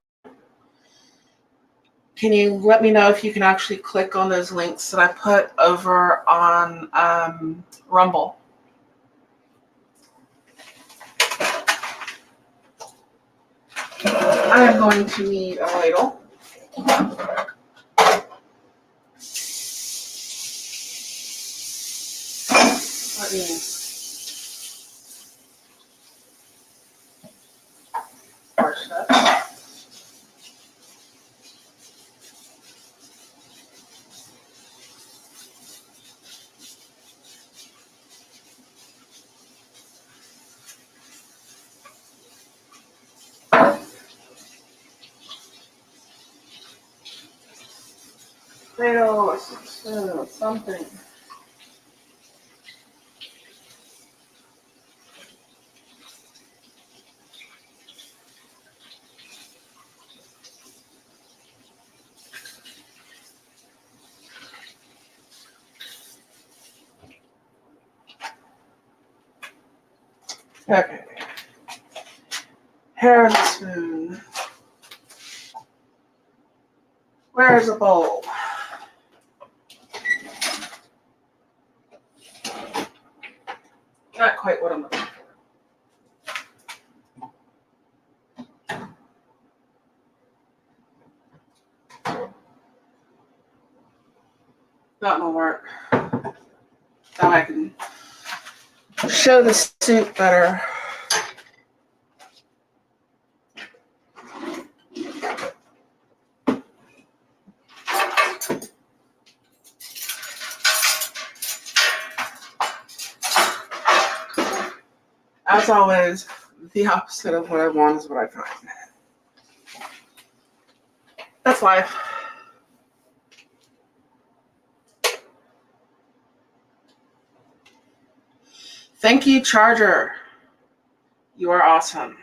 can you let me know if you can actually click on those links that I put over on Rumble? I am going to need a ladle. Let me wash that. Ladle, something. Okay. Here's a spoon. Where's the bowl? Not quite what I'm looking for. That will work. Now I can show the soup better. As always, the opposite of what I want is what I find. That's That's life. Thank you, Charger. You are awesome.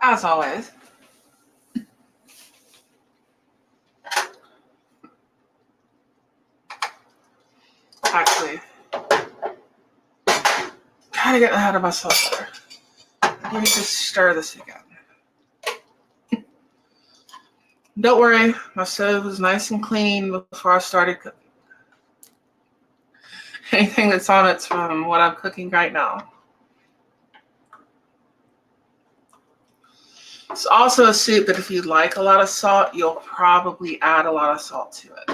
As always. Actually, kind of getting ahead of myself there. Let me just stir this again. Don't worry, my stove was nice and clean before I started cooking. Anything that's on it's from what I'm cooking right now. It's also a soup that if you like a lot of salt, you'll probably add a lot of salt to it.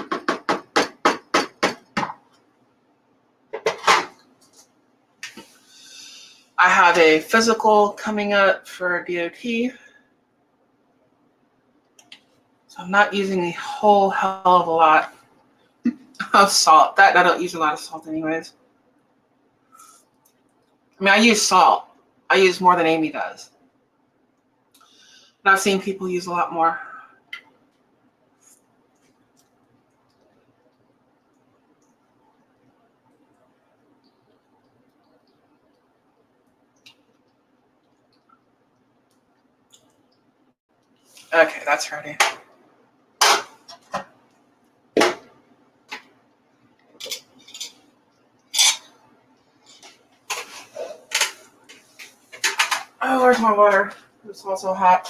I have a physical coming up for DOT. So I'm not using a whole hell of a lot of salt. I don't use a lot of salt anyways. I mean, I use salt. I use more than Amy does. But I've seen people use a lot more. Okay, that's ready. Oh, where's my water? It's also hot.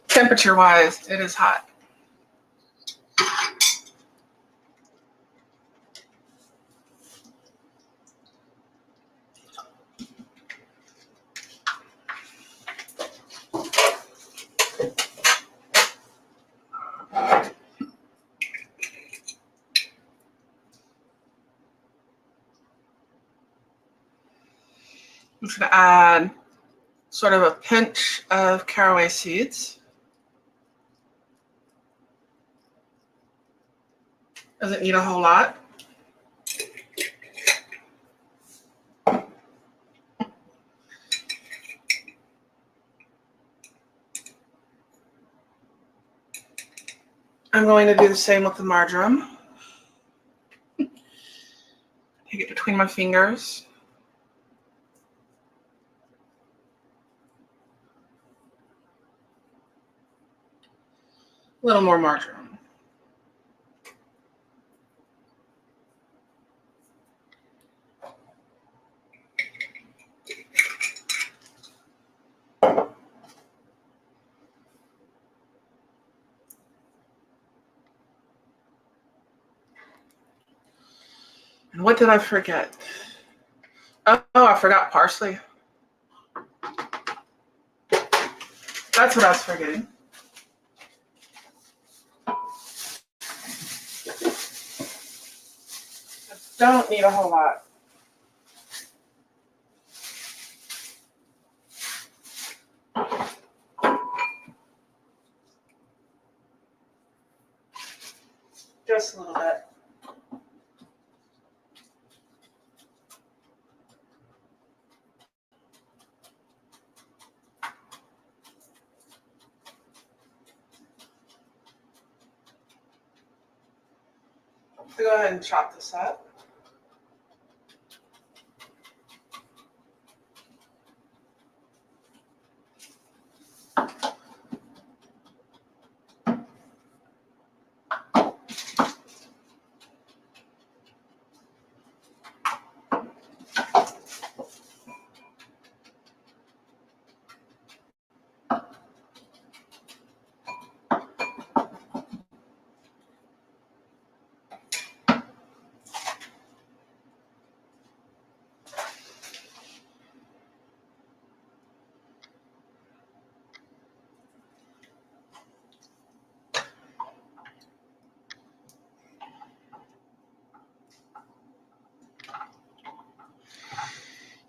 Temperature-wise, it is hot. I'm just going to add sort of a pinch of caraway seeds. Doesn't need a whole lot. I'm going to do the same with the marjoram. Take it between my fingers. A little more marjoram. And what did I forget? Oh, I forgot parsley. That's what I was forgetting. I don't need a whole lot. Just a little bit. So go ahead and chop this up.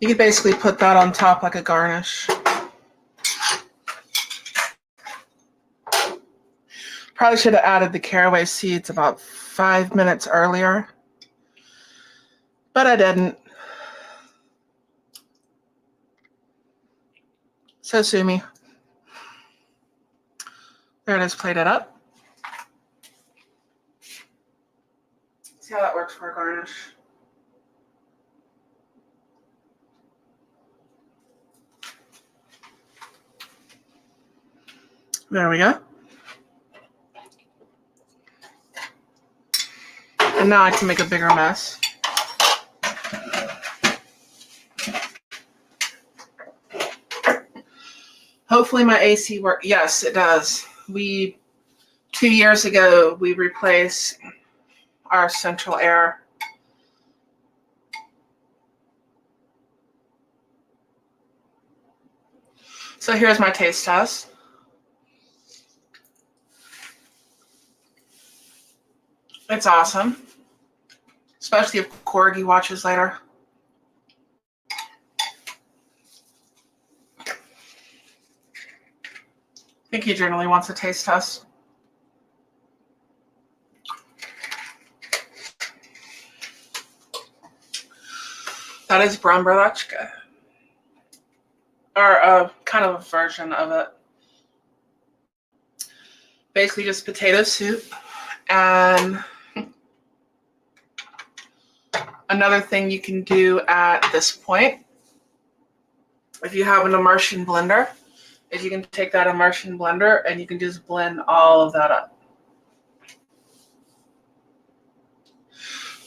You could basically put that on top like a garnish. Probably should have added the caraway seeds about 5 minutes earlier, but I didn't. So sue me. There it is, plated up. See how that works for a garnish. There we go. And now I can make a bigger mess. Hopefully my AC works. Yes, it does. 2 years ago, we replaced our central air. So here's my taste test. It's awesome, especially if Corgi watches later. I think he generally wants a taste test. That is bramboracka, or a kind of a version of it. Basically just potato soup. And another thing you can do at this point, if you have an immersion blender, is you can take that immersion blender and you can just blend all of that up.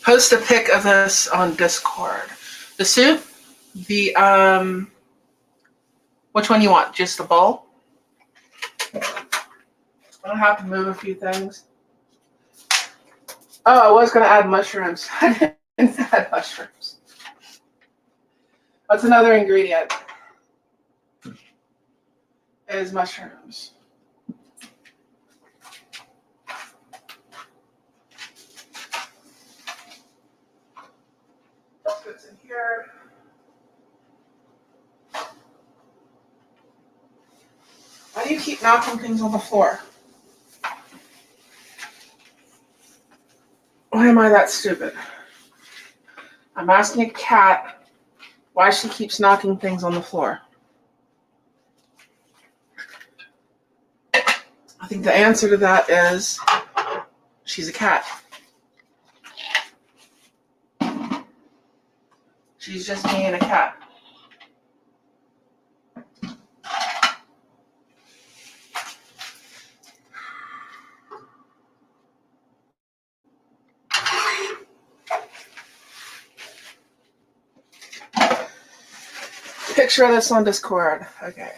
Post a pic of this on Discord. The soup, which one you want? Just the bowl? I'm gonna have to move a few things. Oh, I was gonna add mushrooms. I didn't add mushrooms. That's another ingredient. Is mushrooms. That goes in here. Why do you keep knocking things on the floor? Why am I that stupid? I'm asking a cat why she keeps knocking things on the floor. I think the answer to that is she's a cat. She's just being a cat. Picture of this on Discord. Okay.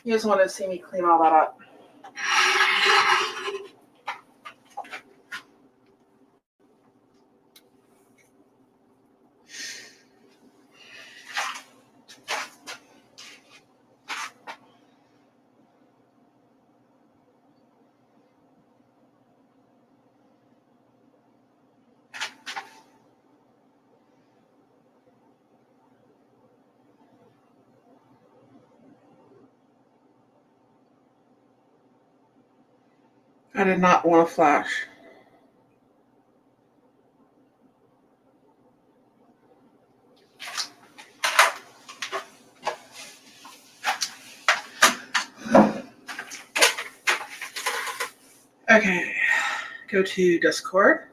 You just want to see me clean all that up. I did not want to flash. Okay, go to Discord.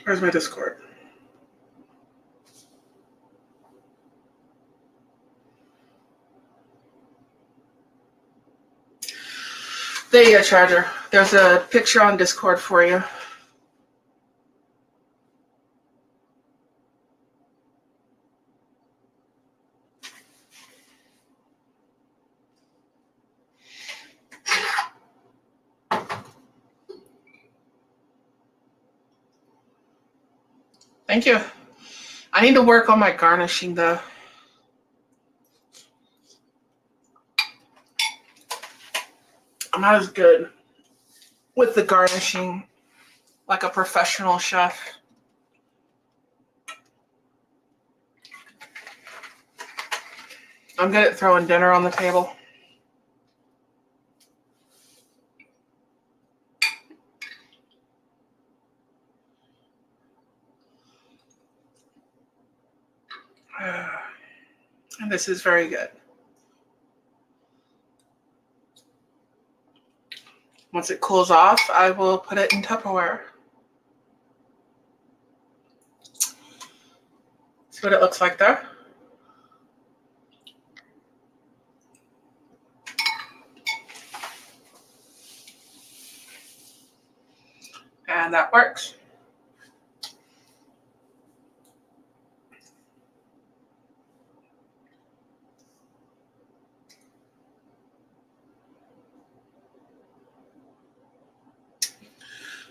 Where's my Discord? There you go, Charger. There's a picture on Discord for you. Thank you. I need to work on my garnishing though. I'm not as good with the garnishing like a professional chef. I'm good at throwing dinner on the table. And this is very good. Once it cools off, I will put it in Tupperware. See what it looks like there? And that works.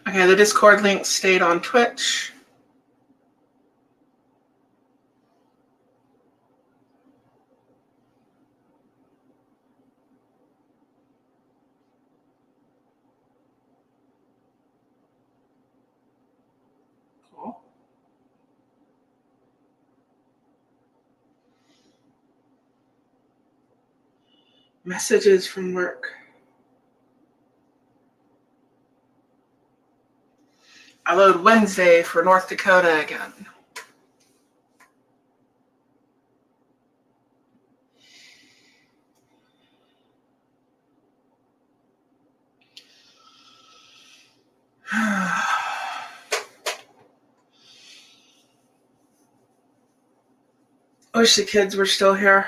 Okay, the Discord link stayed on Twitch. Cool. Messages from work. I load Wednesday for North Dakota again. I wish the kids were still here.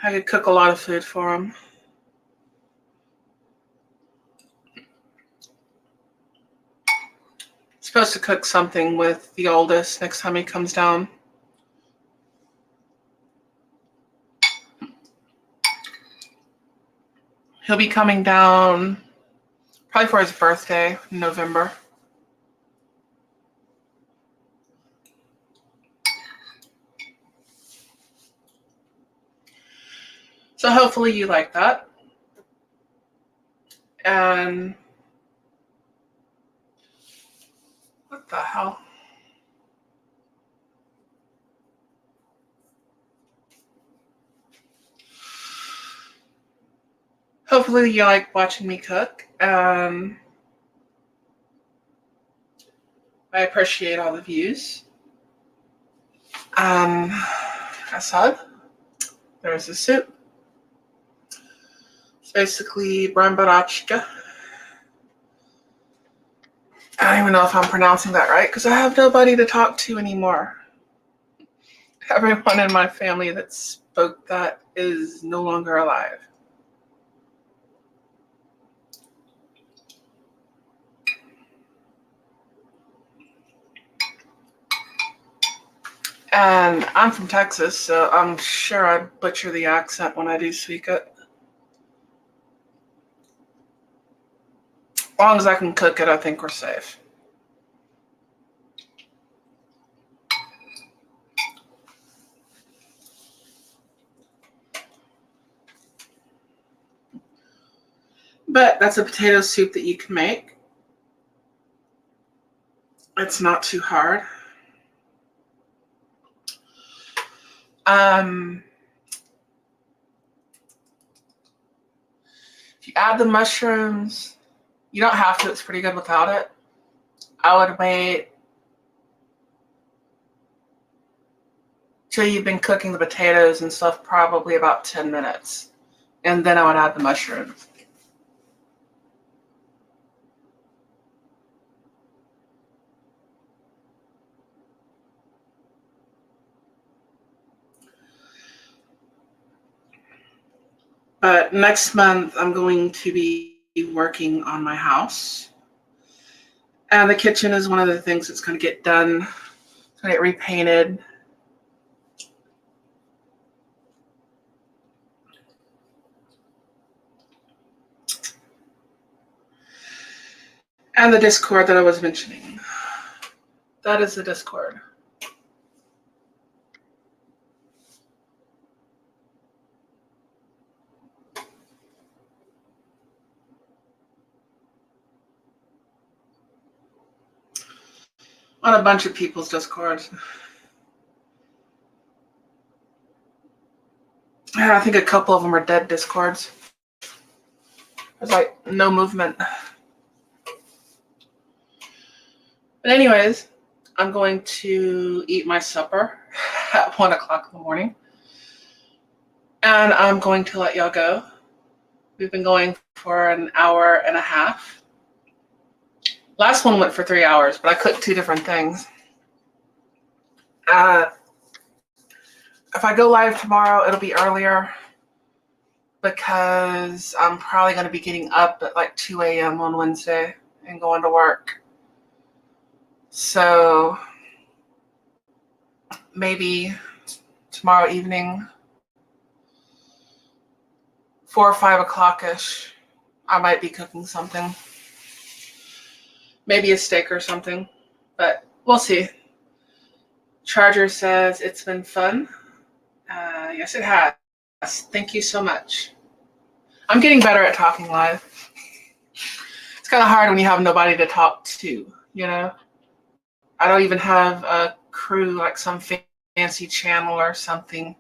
I could cook a lot of food for them. Supposed to cook something with the oldest next time he comes down. He'll be coming down probably for his birthday in November. So hopefully you like that. And what the hell? Hopefully you like watching me cook. I appreciate all the views. I said there's the soup. It's basically bramboracka. I don't even know if I'm pronouncing that right because I have nobody to talk to anymore. Everyone in my family that spoke that is no longer alive. And I'm from Texas, so I'm sure I butcher the accent when I do speak it. As long as I can cook it, I think we're safe. But that's a potato soup that you can make. It's not too hard. If you add the mushrooms, you don't have to. It's pretty good without it. I would wait till you've been cooking the potatoes and stuff, probably about 10 minutes. And then I would add the mushrooms. But next month, I'm going to be working on my house. And the kitchen is one of the things that's going to get done. It's going to get repainted. And the Discord that I was mentioning. That is the Discord. On a bunch of people's Discords. I think a couple of them are dead Discords. There's like no movement. But anyways, I'm going to eat my supper at 1 o'clock in the morning. And I'm going to let y'all go. We've been going for an hour and a half. Last one went for 3 hours, but I cooked 2 different things. If I go live tomorrow, it'll be earlier because I'm probably going to be getting up at like 2 a.m. on Wednesday and going to work. So maybe tomorrow evening, 4 or 5 o'clock-ish, I might be cooking something. Maybe a steak or something, but we'll see. Charger says it's been fun. Yes, it has. Thank you so much. I'm getting better at talking live. It's kind of hard when you have nobody to talk to, you know? I don't even have a crew like some fancy channel or something,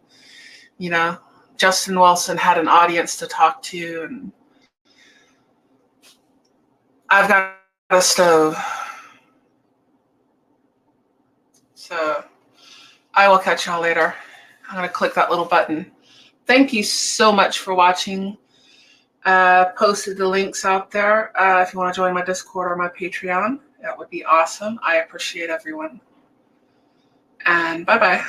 you know? Justin Wilson had an audience to talk to, and I've got a stove. So I will catch y'all later. I'm going to click that little button. Thank you so much for watching. Posted the links out there. If you want to join my Discord or my Patreon, that would be awesome. I appreciate everyone. And bye-bye.